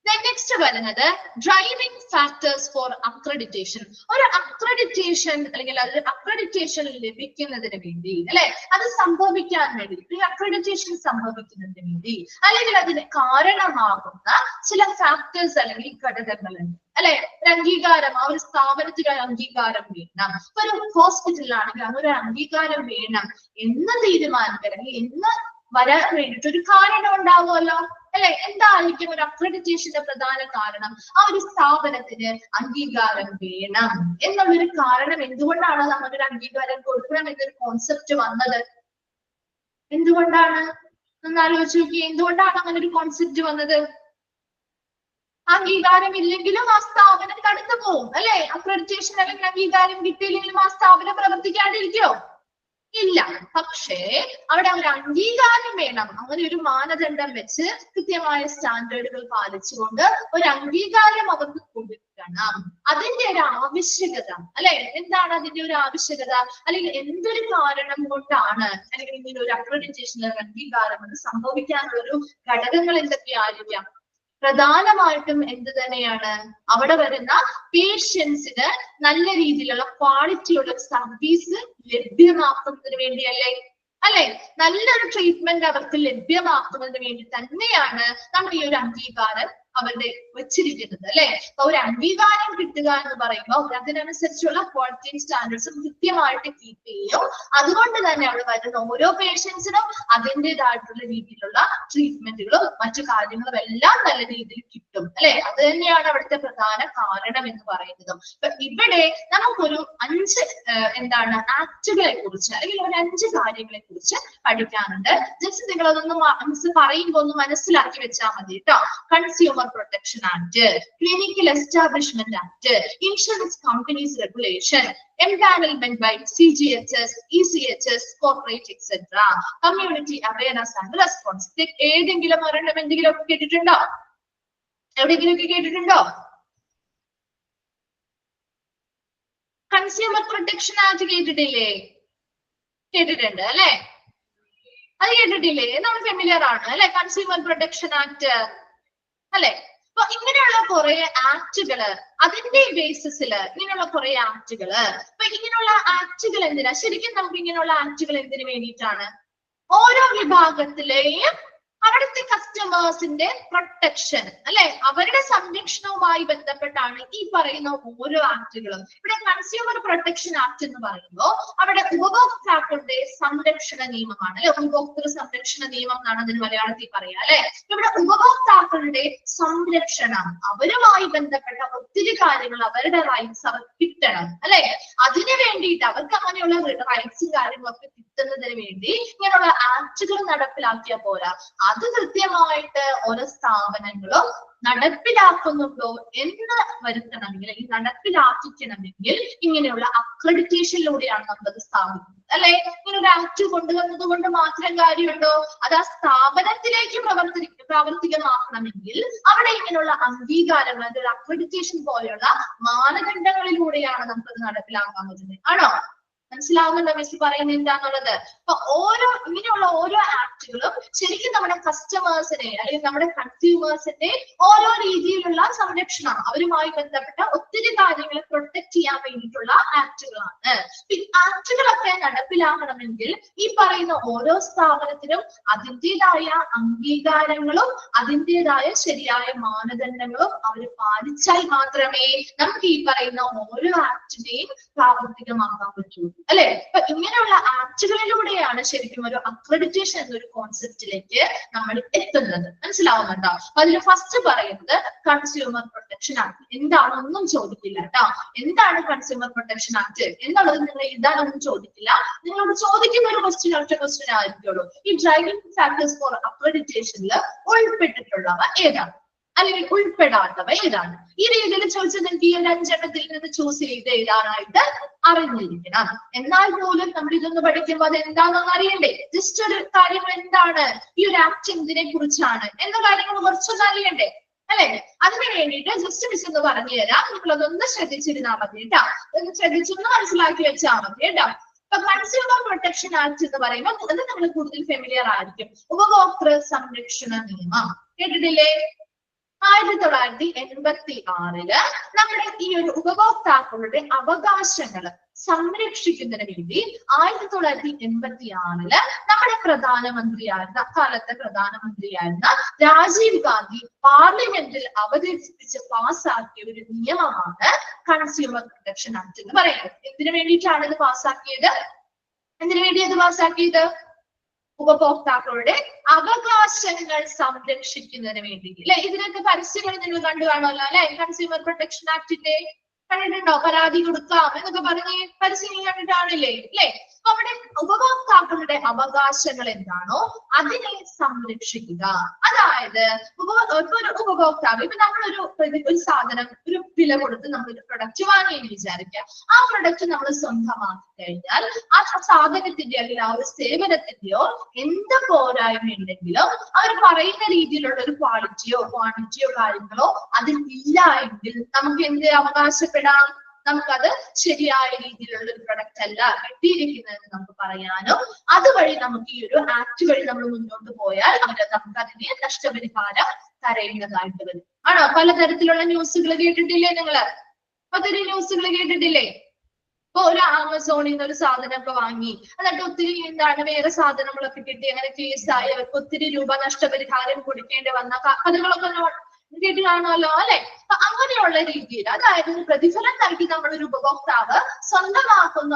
Speaker 1: നെക്സ്റ്റ് വരുന്നത് ഡ്രൈവിംഗ് ഫാക്ടേഴ്സ് ഫോർ അക്രഡിറ്റേഷൻ. ഒരു അക്രഡിറ്റേഷൻ അല്ലെങ്കിൽ അത് അക്രഡിറ്റേഷൻ ലഭിക്കുന്നതിന് വേണ്ടി അല്ലെ, അത് സംഭവിക്കാൻ വേണ്ടി, ഈ അക്രഡിറ്റേഷൻ സംഭവിക്കുന്നതിന് വേണ്ടി അല്ലെങ്കിൽ അതിന് കാരണമാകുന്ന ചില ഫാക്ടേഴ്സ് അല്ലെങ്കിൽ ഘടകങ്ങളുണ്ട് അല്ലെ. ഒരു അംഗീകാരം, ആ ഒരു സ്ഥാപനത്തിന് ഒരു അംഗീകാരം വേണം. ഒരു ഹോസ്പിറ്റലിലാണെങ്കിൽ അങ്ങനെ ഒരു അംഗീകാരം വേണം എന്ന് തീരുമാനിക്കാൻ അല്ലെങ്കിൽ എന്ന് വരാൻ വേണ്ടിയിട്ട് ഒരു കാരണം ഉണ്ടാവുമല്ലോ അല്ലെ. എന്തായിരിക്കും ഒരു അക്രഡിറ്റേഷന്റെ പ്രധാന കാരണം? ആ ഒരു സ്ഥാപനത്തിന് അംഗീകാരം വേണം എന്നുള്ളൊരു കാരണം. എന്തുകൊണ്ടാണ് നമ്മൾ ഒരു അംഗീകാരം കൊടുക്കണം എന്നൊരു കോൺസെപ്റ്റ് വന്നത്? എന്തുകൊണ്ടാണ്? ഒന്ന് ആലോചിച്ച് നോക്കി. എന്തുകൊണ്ടാണ് അങ്ങനെ ഒരു കോൺസെപ്റ്റ് വന്നത്? അംഗീകാരം ഇല്ലെങ്കിലും ആ സ്ഥാപനം കടന്നു പോകും അല്ലെ. അക്രഡിറ്റേഷൻ അല്ലെങ്കിൽ അംഗീകാരം കിട്ടിയില്ലെങ്കിലും ആ സ്ഥാപനം പ്രവർത്തിക്കാണ്ടിരിക്കോ? ഇല്ല. പക്ഷേ അവിടെ ഒരു അംഗീകാരം വേണം. അങ്ങനെ ഒരു മാനദണ്ഡം വെച്ച് കൃത്യമായ സ്റ്റാൻഡേർഡുകൾ പാലിച്ചുകൊണ്ട് ഒരു അംഗീകാരം അവർക്ക് കൊടുക്കണം. അതിന്റെ ഒരു ആവശ്യകത അല്ലെ. എന്താണ് അതിന്റെ ഒരു ആവശ്യകത? അല്ലെങ്കിൽ എന്തൊരു കാരണം കൊണ്ടാണ് അല്ലെങ്കിൽ ഇങ്ങനെ ഒരു അക്രഡിറ്റേഷൻ അംഗീകാരം അത് സംഭവിക്കാനുള്ള ഒരു ഘടകങ്ങൾ എന്തൊക്കെയായിരിക്കാം? പ്രധാനമായിട്ടും എന്ത് തന്നെയാണ്? അവിടെ വരുന്ന പേഷ്യൻസിന് നല്ല രീതിയിലുള്ള ക്വാളിറ്റിയുള്ള സർവീസ് ലഭ്യമാക്കുന്നതിന് വേണ്ടിയല്ലേ അല്ലെ. നല്ലൊരു ട്രീറ്റ്മെന്റ് അവർക്ക് ലഭ്യമാക്കുന്നതിന് വേണ്ടി തന്നെയാണ് നമ്മൾ ഈ ഒരു അംഗീകാരം അവരുടെ വെച്ചിരിക്കുന്നത് അല്ലെ. അപ്പൊ ഒരു അംഗീകാരം കിട്ടുക എന്ന് പറയുമ്പോൾ അതിനനുസരിച്ചുള്ള ക്വാളിറ്റി സ്റ്റാൻഡേർഡ്സും കൃത്യമായിട്ട് കീപ്പ് ചെയ്യും. അതുകൊണ്ട് തന്നെ അവിടെ വരുന്ന ഓരോ പേഷ്യൻസിനും അതിൻ്റെതായിട്ടുള്ള രീതിയിലുള്ള ട്രീറ്റ്മെന്റുകളും മറ്റു കാര്യങ്ങളും എല്ലാം നല്ല രീതിയിൽ കിട്ടും അല്ലെ. അത് തന്നെയാണ് അവിടുത്തെ പ്രധാന കാരണം എന്ന് പറയുന്നത്. അപ്പൊ ഇവിടെ നമുക്കൊരു 5 എന്താണ് ആക്ടുകളെ കുറിച്ച് അല്ലെങ്കിൽ ഒരു 5 കാര്യങ്ങളെ കുറിച്ച് പഠിക്കാനുണ്ട്. ജസ്റ്റ് നിങ്ങൾ അതൊന്ന് പറയുമ്പോൾ ഒന്ന് മനസ്സിലാക്കി വെച്ചാൽ മതി കേട്ടോ. Consumer Protection Act, Clinical Establishment Act, Insurance Companies Regulation, Empanelment by CGHS, ECHS, Corporate, etc. Community Awareness and Response. ഏതെങ്കിലും ഒരെണ്ണം എന്തെങ്കിലും ഒക്കെ കേട്ടിട്ടുണ്ടോ? എവിടെയെങ്കിലും ഒക്കെ കേട്ടിട്ടുണ്ടോ? കൺസ്യൂമർ പ്രൊട്ടക്ഷൻ ആക്ട് കേട്ടിട്ടില്ലേ? കേട്ടിട്ടുണ്ട് അല്ലെ. അത് കേട്ടിട്ടില്ലേ? നമ്മൾ ഫെമിലിയർ ആണ് അല്ലെ. കൺസ്യൂമർ പ്രൊട്ടക്ഷൻ ആക്ട് അല്ലെ. അപ്പൊ ഇങ്ങനെയുള്ള കുറെ ആക്ടുകള് അതിന്റെ ബേസിസില് ഇങ്ങനെയുള്ള കുറെ ആക്ടുകള്. അപ്പൊ ഇങ്ങനെയുള്ള ആക്ടുകൾ എന്തിനാ? ശരിക്കും നമുക്ക് ഇങ്ങനെയുള്ള ആക്ടുകൾ എന്തിനു വേണ്ടിയിട്ടാണ്? ഓരോ വിഭാഗത്തിലെയും അവിടുത്തെ കസ്റ്റമേഴ്സിന്റെ പ്രൊട്ടക്ഷൻ അല്ലെ, അവരുടെ സംരക്ഷണവുമായി ബന്ധപ്പെട്ടാണ് ഈ പറയുന്ന ഓരോ ആക്ടുകളും. ഇവിടെ കൺസ്യൂമർ പ്രൊട്ടക്ഷൻ ആക്ട് എന്ന് പറയുമ്പോൾ അവിടെ ഉപഭോക്താക്കളുടെ സംരക്ഷണ നിയമമാണ് അല്ലെ. ഉപഭോക്തൃ സംരക്ഷണ നിയമം എന്നാണ് അതിന് മലയാളത്തിൽ പറയാ അല്ലെ. ഇവിടെ ഉപഭോക്താക്കളുടെ സംരക്ഷണം, അവരുമായി ബന്ധപ്പെട്ട ഒത്തിരി കാര്യങ്ങൾ, അവരുടെ റൈറ്റ്സ് അവർക്ക് കിട്ടണം അല്ലെ. അതിനു വേണ്ടിയിട്ട് അവർക്ക് അങ്ങനെയുള്ള റൈറ്റ്സും കാര്യങ്ങളൊക്കെ എത്തുന്നതിന് വേണ്ടി ഇങ്ങനെയുള്ള ആക്ടുകൾ നടപ്പിലാക്കിയാൽ പോരാ, അത് കൃത്യമായിട്ട് ഓരോ സ്ഥാപനങ്ങളും നടപ്പിലാക്കുന്നുണ്ടോ എന്ന് വരുത്തണമെങ്കിൽ, അല്ലെങ്കിൽ നടപ്പിലാക്കിക്കണമെങ്കിൽ ഇങ്ങനെയുള്ള അക്രഡിറ്റേഷനിലൂടെയാണ് നമ്മളത് സ്ഥാപിക്കുന്നത്, അല്ലെ? ഇങ്ങനെ ഒരു ആക്ട് കൊണ്ടുവന്നത് കൊണ്ട് മാത്രം കാര്യമുണ്ടോ? അത് ആ സ്ഥാപനത്തിലേക്ക് പ്രാവർത്തികമാക്കണമെങ്കിൽ അവിടെ ഇങ്ങനെയുള്ള അംഗീകാരങ്ങൾ, ഒരു അക്രഡിറ്റേഷൻ പോലെയുള്ള മാനദണ്ഡങ്ങളിലൂടെയാണ് നമുക്കത് നടപ്പിലാക്കാൻ പറ്റുന്നത്. ആണോ? മനസ്സിലാവുന്നുണ്ടോ മിസ് പറയുന്നത് എന്താന്നുള്ളത്? അപ്പൊ ഇങ്ങനെയുള്ള ഓരോ ആക്ടുകളും ശരിക്കും നമ്മുടെ കസ്റ്റമേഴ്സിനെ അല്ലെങ്കിൽ നമ്മുടെ കൺസ്യൂമേഴ്സിന്റെ ഓരോ രീതിയിലുള്ള സംരക്ഷണം, അവരുമായി ബന്ധപ്പെട്ട ഒത്തിരി കാര്യങ്ങളെ പ്രൊട്ടക്ട് ചെയ്യാൻ വേണ്ടിയിട്ടുള്ള ആക്ടുകളാണ്. ഈ ആക്ടുകളൊക്കെ നടപ്പിലാക്കണമെങ്കിൽ ഈ പറയുന്ന ഓരോ സ്ഥാപനത്തിനും അതിൻ്റെതായ അംഗീകാരങ്ങളും അതിൻ്റെതായ ശരിയായ മാനദണ്ഡങ്ങളും അവർ പാലിച്ചാൽ മാത്രമേ നമുക്ക് ഈ പറയുന്ന ഓരോ ആക്ടിനെയും പ്രാവർത്തികമാക്കാൻ പറ്റൂ, അല്ലെ? അപ്പൊ ഇങ്ങനെയുള്ള ആക്ടുകളിലൂടെയാണ് ശരിക്കും ഒരു അക്രഡിറ്റേഷൻ എന്നൊരു കോൺസെപ്റ്റിലേക്ക് നമ്മൾ എത്തുന്നത്. മനസ്സിലാവുന്നുണ്ടോ? അപ്പൊ അതിൽ ഫസ്റ്റ് പറയുന്നത് കൺസ്യൂമർ പ്രൊട്ടക്ഷൻ ആക്ട്. എന്താണെന്നും ചോദിക്കില്ല കേട്ടോ. എന്താണ് കൺസ്യൂമർ പ്രൊട്ടക്ഷൻ ആക്ട് എന്നുള്ളത് നിങ്ങൾ എഴുതാനൊന്നും ചോദിക്കില്ല. നിങ്ങളോട് ചോദിക്കുന്ന ഒരു ഒറ്റ ക്വസ്റ്റ്യൻ ആയിരിക്കുള്ളൂ. ഈ ഡ്രൈവിംഗ് ഫാക്ടേഴ്സ് ഫോർ അക്രഡിറ്റേഷനിൽ ഉൾപ്പെട്ടിട്ടുള്ളവ ഏതാണ്, അല്ലെങ്കിൽ ഉൾപ്പെടാത്തവ ഏതാണ്? ഈ രീതിയിൽ ചോദിച്ചാൽ നിങ്ങൾക്ക് ഈ ഒരു 5 എണ്ണത്തിൽ നിന്ന് ചൂസ് ചെയ്ത് എഴുതാനായിട്ട് അറിഞ്ഞിരിക്കണം. എന്നാൽ പോലും നമ്മൾ ഇതൊന്ന് പഠിക്കുമ്പോൾ അത് എന്താണെന്ന് അറിയണ്ടേ? ജസ്റ്റ് ഒരു കാര്യങ്ങൾ എന്താണ്, ഈ ഒരു ആക്ട് എന്തിനെ കുറിച്ചാണ് എന്ന കാര്യങ്ങൾ കുറച്ചൊന്നും അറിയണ്ടേ, അല്ലെ? അതിന് വേണ്ടിയിട്ട് ജസ്റ്റ് മിസ് എന്ന് പറഞ്ഞു തരാം. നിങ്ങൾ അതൊന്ന് ശ്രദ്ധിച്ചിരുന്നാൽ മതി കേട്ടോ. ഒന്ന് ശ്രദ്ധിച്ചൊന്ന് മനസ്സിലാക്കി വെച്ചാൽ മതി കേട്ടോ. ഇപ്പൊ കൺസ്യൂമർ പ്രൊട്ടക്ഷൻ ആക്ട് എന്ന് പറയുമ്പോൾ അത് നമ്മൾ കൂടുതൽ ഫെമിലിയർ ആയിരിക്കും. ഉപഭോക്തൃ സംരക്ഷണ നിയമം കേട്ടിട്ടില്ലേ? 1986 നമ്മുടെ ഈ ഒരു ഉപഭോക്താക്കളുടെ അവകാശങ്ങൾ സംരക്ഷിക്കുന്നതിന് വേണ്ടി 1986 നമ്മുടെ പ്രധാനമന്ത്രിയായിരുന്ന, അക്കാലത്തെ പ്രധാനമന്ത്രിയായിരുന്ന രാജീവ് ഗാന്ധി പാർലമെന്റിൽ അവതരിപ്പിച്ച് പാസ്സാക്കിയ ഒരു നിയമമാണ് കൺസ്യൂമർ പ്രൊട്ടക്ഷൻ ആക്ട് എന്ന് പറയുന്നത്. എന്തിനു വേണ്ടിയിട്ടാണ് ഇത് പാസ്സാക്കിയത്? എന്തിനു വേണ്ടി അത് പാസ്സാക്കിയത്? ഉപഭോക്താക്കളുടെ അവകാശങ്ങൾ സംരക്ഷിക്കുന്നതിന് വേണ്ടി, അല്ലെ? ഇതിനൊക്കെ പരസ്യങ്ങൾ നിങ്ങൾ കണ്ടു കാണുമല്ലോ, അല്ലെ? കൺസ്യൂമർ പ്രൊട്ടക്ഷൻ ആക്ടിന്റെ കണ്ടിട്ടുണ്ടോ? പരാതി കൊടുക്കാം എന്നൊക്കെ പറഞ്ഞ് പരസ്യം കണ്ടിട്ടാണില്ലേ, അല്ലെ? അവിടെ ഉപഭോക്താക്കളുടെ അവകാശങ്ങൾ എന്താണോ അതിനെ സംരക്ഷിക്കുക. അതായത് ഒരു ഉപഭോക്താവ്, ഇപ്പൊ നമ്മളൊരു സാധനം, ഒരു വില കൊടുത്ത് നമ്മളൊരു പ്രൊഡക്റ്റ് വാങ്ങിയെന്ന് വിചാരിക്കുക. ആ പ്രൊഡക്റ്റ് നമ്മൾ സ്വന്തമാക്കി കഴിഞ്ഞാൽ ആ സാധനത്തിന്റെ അല്ലെങ്കിൽ ആ ഒരു സേവനത്തിന്റെയോ എന്ത് പോരായ്മ ഉണ്ടെങ്കിലും അവർ പറയുന്ന രീതിയിലുള്ള ഒരു ക്വാളിറ്റിയോ ക്വാണ്ടിറ്റിയോ കാര്യങ്ങളോ അതിൽ ഇല്ല എങ്കിൽ നമുക്ക് എന്ത് അവകാശപ്പെടാം? നമുക്കത് ശരിയായ രീതിയിലുള്ള ഒരു പ്രൊഡക്റ്റ് അല്ല കിട്ടിയിരിക്കുന്നതെന്ന് നമുക്ക് പറയാനും, അതുവഴി നമുക്ക് ഈ ഒരു ആക്ട് വഴി നമ്മൾ മുന്നോട്ട് പോയാൽ നമുക്ക് അതിനെ നഷ്ടപരിഹാരം തരേണ്ടതായിട്ട് വരും. ആണോ? പലതരത്തിലുള്ള ന്യൂസുകൾ കേട്ടിട്ടില്ലേ നിങ്ങള്? ഒത്തിരി ന്യൂസുകൾ കേട്ടിട്ടില്ലേ? ഇപ്പൊ ഒരു ആമസോണിൽ നിന്ന് ഒരു സാധനമൊക്കെ വാങ്ങി, എന്നിട്ട് ഒത്തിരി വേറെ സാധനങ്ങളൊക്കെ കിട്ടി, അങ്ങനെ കേസായി അവർക്ക് ഒത്തിരി രൂപ നഷ്ടപരിഹാരം കൊടുക്കേണ്ടി വന്ന കഥകളൊക്കെ കേട്ട് കാണുമല്ലോ, അല്ലെ? അപ്പൊ അങ്ങനെയുള്ള രീതിയിൽ, അതായത് പ്രതിഫലം നൽകി നമ്മളൊരു ഉപഭോക്താവ് സ്വന്തമാക്കുന്ന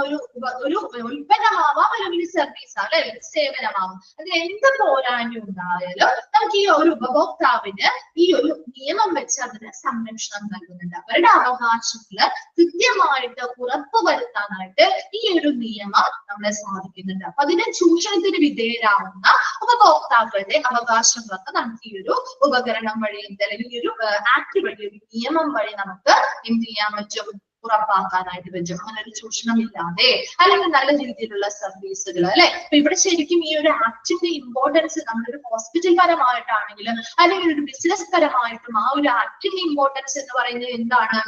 Speaker 1: ഒരു ഉൽപ്പന്നമാവാം, അല്ലെങ്കിൽ സർവീസ് അല്ലെ, സേവനമാവും, അതിന് എന്ത് പോരായ്മ ഉണ്ടായാലും നമുക്ക് ഈ ഒരു ഉപഭോക്താവിന് ഈ ഒരു നിയമം വെച്ച് അതിന് സംരക്ഷണം നൽകുന്നുണ്ട്. അവരുടെ അവകാശങ്ങള് കൃത്യമായിട്ട് ഉറപ്പുവരുത്താനായിട്ട് ഈ ഒരു നിയമം നമ്മളെ സാധിക്കുന്നുണ്ട്. അപ്പൊ അതിന് ചൂഷണത്തിന് വിധേയരാകുന്ന ഉപഭോക്താക്കളുടെ അവകാശങ്ങളൊക്കെ നമുക്ക് ഈ ഒരു ഉപകരണം വഴി, അല്ലെങ്കിൽ ഈ ഒരു ആക്ട് വഴി, ഒരു നിയമം വഴി നമുക്ക് എന്ത് ചെയ്യാൻ പറ്റും? ഉറപ്പാക്കാനായിട്ട് പറ്റും. അങ്ങനെ ഒരു ചൂഷണമില്ലാതെ, അല്ലെങ്കിൽ നല്ല രീതിയിലുള്ള സർവീസുകൾ, അല്ലെ? അപ്പൊ ഇവിടെ ശരിക്കും ഈ ഒരു ആക്ടിന്റെ ഇമ്പോർട്ടൻസ് നമ്മളൊരു ഹോസ്പിറ്റൽ പരമായിട്ടാണെങ്കിലും അല്ലെങ്കിൽ ഒരു ബിസിനസ് പരമായിട്ടും ആ ഒരു ആക്ടിന്റെ ഇമ്പോർട്ടൻസ് എന്ന് പറയുന്നത് എന്താണ്?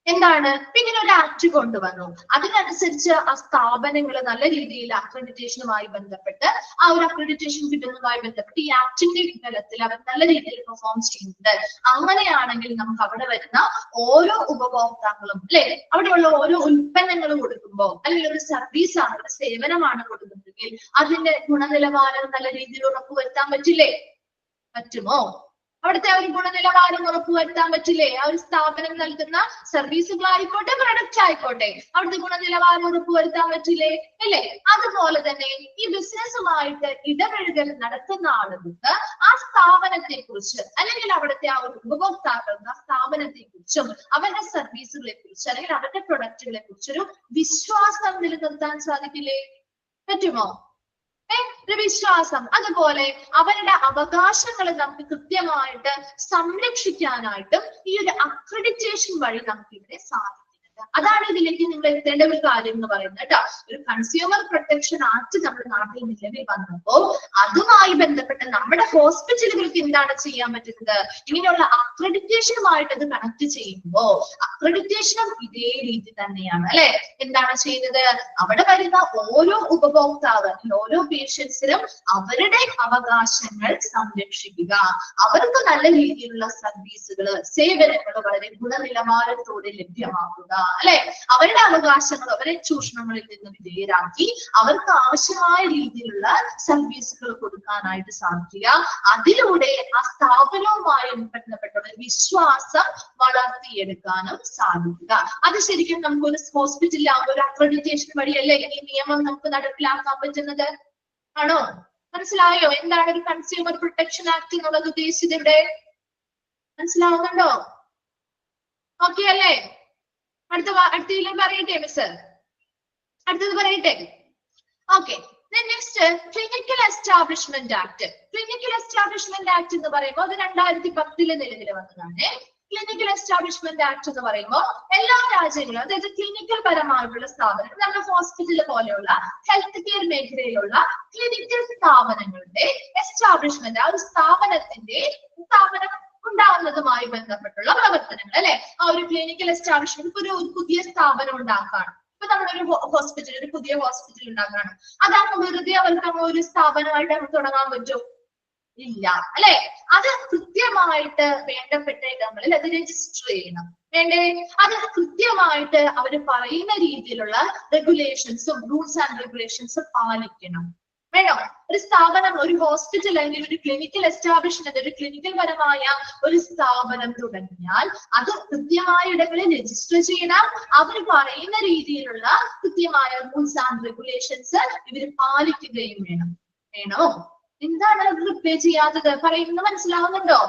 Speaker 1: ഇങ്ങനെ ഒരു ആക്ട് കൊണ്ടുവന്നു. അതിനനുസരിച്ച് ആ സ്ഥാപനങ്ങൾ നല്ല രീതിയിൽ അക്രഡിറ്റേഷനുമായി ബന്ധപ്പെട്ട്, ആ ഒരു അക്രഡിറ്റേഷൻ കിട്ടുന്നതുമായി ബന്ധപ്പെട്ട് ഈ ആക്ടിന്റെ തലത്തിൽ അവർ നല്ല രീതിയിൽ പെർഫോം ചെയ്യുന്നുണ്ട്. അങ്ങനെയാണെങ്കിൽ നമുക്ക് അവിടെ വരുന്ന ഓരോ ഉപഭോക്താക്കളും, അല്ലെ, അവിടെയുള്ള ഓരോ ഉൽപ്പന്നങ്ങൾ കൊടുക്കുമ്പോൾ, അല്ലെങ്കിൽ ഒരു സർവീസാണ്, ഒരു സേവനമാണ് കൊടുക്കുന്നതെങ്കിൽ അതിന്റെ ഗുണനിലവാരം നല്ല രീതിയിൽ ഉറപ്പുവരുത്താൻ പറ്റില്ലേ? പറ്റുമോ? അവിടുത്തെ ഒരു ഗുണനിലവാരം ഉറപ്പുവരുത്താൻ പറ്റില്ലേ? ആ ഒരു സ്ഥാപനം നൽകുന്ന സർവീസുകളായിക്കോട്ടെ, പ്രൊഡക്റ്റ് ആയിക്കോട്ടെ, അവിടുത്തെ ഗുണനിലവാരം ഉറപ്പുവരുത്താൻ പറ്റില്ലേ? അല്ലേ? അതുപോലെ തന്നെ ഈ ബിസിനസ്സുമായിട്ട് ഇടപഴകൽ നടത്തുന്ന ആളുകൾക്ക് ആ സ്ഥാപനത്തെ കുറിച്ച്, അല്ലെങ്കിൽ അവിടുത്തെ ആ ഒരു ഉപഭോക്താക്കൾക്ക് ആ സ്ഥാപനത്തെ കുറിച്ചും അവരുടെ സർവീസുകളെ കുറിച്ച്, അല്ലെങ്കിൽ അവരുടെ പ്രൊഡക്റ്റുകളെ കുറിച്ചൊരു വിശ്വാസം നിലനിർത്താൻ സാധിക്കില്ലേ? പറ്റുമോ? ഒരു വിശ്വാസം. അതുപോലെ അവരുടെ അവകാശങ്ങൾ നമുക്ക് കൃത്യമായിട്ട് സംരക്ഷിക്കാനായിട്ടും ഈ ഒരു അക്രഡിറ്റേഷൻ വഴി നമുക്ക് ഇവിടെ സാധിക്കും. അതാണ് ഇതിലേക്ക് നിങ്ങൾ എത്തേണ്ട ഒരു കാര്യം എന്ന് പറയുന്നത് കേട്ടോ. ഒരു കൺസ്യൂമർ പ്രൊട്ടക്ഷൻ ആക്ട് നമ്മുടെ നാട്ടിൽ നിലവിൽ വന്നപ്പോൾ അതുമായി ബന്ധപ്പെട്ട് നമ്മുടെ ഹോസ്പിറ്റലുകൾക്ക് എന്താണ് ചെയ്യാൻ പറ്റുന്നത്? ഇങ്ങനെയുള്ള അക്രഡിറ്റേഷനുമായിട്ട് അത് കണക്ട് ചെയ്യുമ്പോൾ അക്രഡിറ്റേഷനും ഇതേ രീതി തന്നെയാണ് അല്ലെ. എന്താണ് ചെയ്യുന്നത്? അവിടെ വരുന്ന ഓരോ ഉപഭോക്താവ്, ഓരോ പേഷ്യൻസിനും അവരുടെ അവകാശങ്ങൾ സംരക്ഷിക്കുക, അവർക്ക് നല്ല രീതിയിലുള്ള സർവീസുകൾ, സേവനങ്ങൾ വളരെ ഗുണനിലവാരത്തോടെ ലഭ്യമാക്കുക അല്ലെ. അവരുടെ അവകാശങ്ങൾ അവരെ ചൂഷണങ്ങളിൽ നിന്ന് വിധേയരാക്കി അവർക്ക് ആവശ്യമായ രീതിയിലുള്ള സർവീസുകൾ കൊടുക്കാനായിട്ട് സാധിക്കുക. അതിലൂടെ ആ സ്ഥാപനവുമായി ബന്ധപ്പെട്ട വിശ്വാസം വളർത്തിയെടുക്കാനും സാധിക്കുക. അത് ശരിക്കും നമുക്കൊരു ഹോസ്പിറ്റലിലാകുമ്പോൾ ഒരു അക്രഡിറ്റേഷൻ വഴിയല്ലേ ഈ നിയമം നമുക്ക് നടപ്പിലാക്കാൻ പറ്റുന്നത്? ആണോ? മനസ്സിലായോ എന്താണ് ഒരു കൺസ്യൂമർ പ്രൊട്ടക്ഷൻ ആക്ട് എന്നുള്ളത് ഉദ്ദേശിച്ചത് ഇവിടെ? മനസ്സിലാവുന്നുണ്ടോ? ഓക്കെ അല്ലേ? അടുത്തതിൽ പറയട്ടെ മിസ്, അടുത്തത് പറയട്ടെ. Okay, next clinical establishment act. Clinical establishment act എന്ന് പറയുമ്പോൾ അത് 2010 നിലവിൽ വന്നതാണ്. ക്ലിനിക്കൽ എസ്റ്റാബ്ലിഷ്മെന്റ് ആക്ട് എന്ന് പറയുമ്പോൾ എല്ലാ രാജ്യങ്ങളും, അതായത് ക്ലിനിക്കൽ പരമായിട്ടുള്ള സ്ഥാപനം, നമ്മുടെ ഹോസ്പിറ്റൽ പോലെയുള്ള ഹെൽത്ത് കെയർ മേഖലയിലുള്ള ക്ലിനിക്കൽ സ്ഥാപനങ്ങളുടെ എസ്റ്റാബ്ലിഷ്മെന്റ്, ആ ഒരു സ്ഥാപനം ഉണ്ടാവുന്നതുമായി ബന്ധപ്പെട്ടുള്ള പ്രവർത്തനങ്ങൾ അല്ലെ. ആ ഒരു ക്ലിനിക്കൽ എസ്റ്റാബ്ലിഷ്മെന്റ് ഒരു പുതിയ സ്ഥാപനം ഉണ്ടാക്കാണ്. ഇപ്പൊ നമ്മളൊരു ഹോസ്പിറ്റൽ, ഒരു പുതിയ ഹോസ്പിറ്റൽ ഉണ്ടാക്കാണ്. അതാണ് വെറുതെ അവർക്ക് ഒരു സ്ഥാപനമായിട്ട് നമുക്ക് തുടങ്ങാൻ പറ്റും? ഇല്ല അല്ലെ. അത് കൃത്യമായിട്ട് വേണ്ടപ്പെട്ട ഇടങ്ങളിൽ അത് രജിസ്റ്റർ ചെയ്യണം. വേണ്ടേ? അത് കൃത്യമായിട്ട് അവർ പറയുന്ന രീതിയിലുള്ള റെഗുലേഷൻസും റൂൾസ് ആൻഡ് റെഗുലേഷൻസും പാലിക്കണം. വേണം. ഒരു സ്ഥാപനം, ഒരു ഹോസ്പിറ്റൽ അല്ലെങ്കിൽ ഒരു ക്ലിനിക്കൽ എസ്റ്റാബ്ലിഷ്മെന്റ്, ഒരു ക്ലിനിക്കൽ പരമായ ഒരു സ്ഥാപനം തുടങ്ങിയാൽ അത് കൃത്യമായ ഇടങ്ങളിൽ രജിസ്റ്റർ ചെയ്യണം. അവർ പറയുന്ന രീതിയിലുള്ള കൃത്യമായ റൂൾസ് ആൻഡ് റെഗുലേഷൻസ് ഇവർ പാലിക്കുകയും വേണം. വേണോ? എന്താണ് അത് റിപ്ലൈ ചെയ്യാത്തത്? പറയുന്നത് മനസ്സിലാവുന്നുണ്ടോ?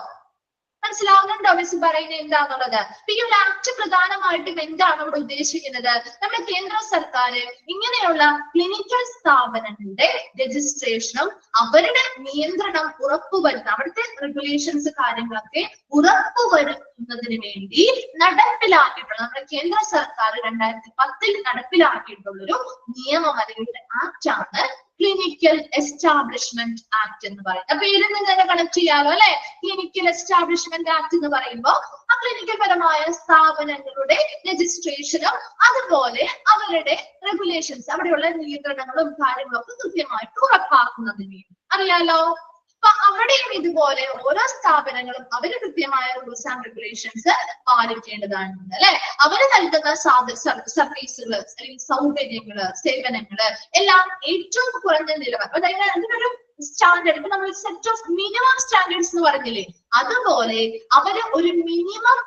Speaker 1: മിസ് പറയുന്നത് എന്താന്നുള്ളത്? ഈ ഒരു ആക്ട് പ്രധാനമായിട്ടും എന്താണ് ഇവിടെ ഉദ്ദേശിക്കുന്നത്? നമ്മുടെ കേന്ദ്ര സർക്കാർ ഇങ്ങനെയുള്ള ക്ലിനിക്കൽ സ്ഥാപനങ്ങളുടെ രജിസ്ട്രേഷനും അവരുടെ നിയന്ത്രണം ഉറപ്പുവരുത്തുന്ന, അവിടുത്തെ റെഗുലേഷൻസ് കാര്യങ്ങളൊക്കെ ഉറപ്പുവരുത്തുന്നതിന് വേണ്ടി നടപ്പിലാക്കിയിട്ടുള്ള, നമ്മുടെ കേന്ദ്ര സർക്കാർ 2010 നടപ്പിലാക്കിയിട്ടുള്ളൊരു നിയമം അല്ലെങ്കിൽ ആക്ട് ആണ് ക്ലിനിക്കൽ എസ്റ്റാബ്ലിഷ്മെന്റ് ആക്ട് എന്ന് പറയുന്നത്. അപ്പൊ ഇതിൽ നിന്ന് തന്നെ കണക്ട് ചെയ്യാലോ അല്ലെ. ക്ലിനിക്കൽ എസ്റ്റാബ്ലിഷ്മെന്റ് ആക്ട് എന്ന് പറയുമ്പോൾ ആ ക്ലിനിക്കൽ പരമായ സ്ഥാപനങ്ങളുടെ രജിസ്ട്രേഷനും അതുപോലെ അവരുടെ റെഗുലേഷൻസ്, അവിടെയുള്ള നിയന്ത്രണങ്ങളും കാര്യങ്ങളൊക്കെ കൃത്യമായിട്ട് ഉറപ്പാക്കുന്നതിന് അറിയാലോ. അപ്പൊ അവിടെയും ഇതുപോലെ ഓരോ സ്ഥാപനങ്ങളും അവര് കൃത്യമായ റൂൾസ് ആൻഡ് റെഗുലേഷൻസ് പാലിക്കേണ്ടതാണ് അല്ലെ. അവര് നൽകുന്ന സർവീസുകൾ അല്ലെങ്കിൽ സൗകര്യങ്ങള്, സേവനങ്ങള് എല്ലാം ഏറ്റവും കുറഞ്ഞ നിലവാരം, അതായത് അതിനൊരു സ്റ്റാൻഡേർഡ്, ഇപ്പൊ നമ്മൾ സെറ്റ് ഓഫ് മിനിമം സ്റ്റാൻഡേർഡ്സ് എന്ന് പറഞ്ഞില്ലേ, അതുപോലെ അവര് ഒരു മിനിമം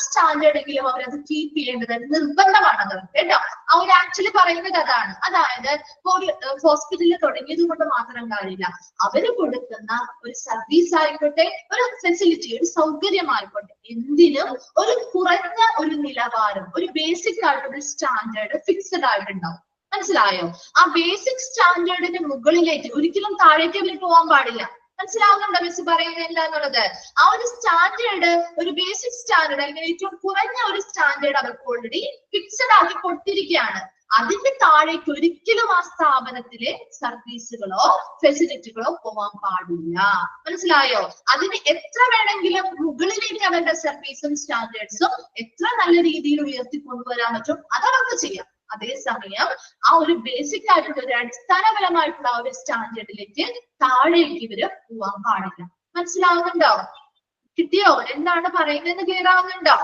Speaker 1: സ്റ്റാൻഡേർഡ് എങ്കിലും അവരത് കീപ്പ് ചെയ്യേണ്ടത് നിർബന്ധമാണ് അത് കേട്ടോ. അവർ ആക്ച്വലി പറയുന്നത് അതാണ്. അതായത് ഒരു ഹോസ്പിറ്റലിൽ തുടങ്ങിയത് കൊണ്ട് മാത്രം കാര്യമില്ല, അവര് കൊടുക്കുന്ന ഒരു സർവീസ് ആയിക്കോട്ടെ, ഒരു ഫെസിലിറ്റി, ഒരു സൗകര്യമായിക്കോട്ടെ, എന്തിനും ഒരു കുറഞ്ഞ ഒരു നിലവാരം, ഒരു ബേസിക് ആയിട്ടൊരു സ്റ്റാൻഡേർഡ് ഫിക്സഡ് ആയിട്ടുണ്ടാവും. മനസ്സിലായോ? ആ ബേസിക് സ്റ്റാൻഡേർഡിന് മുകളിലേക്ക് ഒരിക്കലും താഴേക്ക് അവർ പോകാൻ പാടില്ല. മനസ്സിലാവുന്നുണ്ടോ മിസ് പറയുന്നത് എന്താന്നുള്ളത്? ആ ഒരു സ്റ്റാൻഡേർഡ്, ഒരു ബേസിക് സ്റ്റാൻഡേർഡ് അല്ലെങ്കിൽ ഏറ്റവും കുറഞ്ഞ ഒരു സ്റ്റാൻഡേർഡ് അവർക്ക് ഓൾറെഡി ഫിക്സഡ് ആക്കി കൊടുത്തിരിക്കുകയാണ്. അതിന്റെ താഴേക്ക് ഒരിക്കലും ആ സ്ഥാപനത്തിലെ സർവീസുകളോ ഫെസിലിറ്റികളോ പോകാൻ പാടില്ല. മനസ്സിലായോ? അതിന് എത്ര വേണമെങ്കിലും മുകളിലേക്ക് അവരുടെ സർവീസും സ്റ്റാൻഡേർഡ്സും എത്ര നല്ല രീതിയിൽ ഉയർത്തിക്കൊണ്ടുവരാൻ പറ്റും അതവർക്ക് ചെയ്യാം. അതേസമയം ആ ഒരു ബേസിക് ആയിട്ടുള്ള ഒരു അടിസ്ഥാനപരമായിട്ടുള്ള ഒരു സ്റ്റാൻഡേർഡിലേക്ക് താഴേക്ക് ഇവര് പോവാൻ പാടില്ല. മനസ്സിലാവുന്നുണ്ടോ? കിട്ടിയോ? എന്താണ് പറയുന്നതെന്ന് ക്ലിയർ ആവുന്നുണ്ടോ?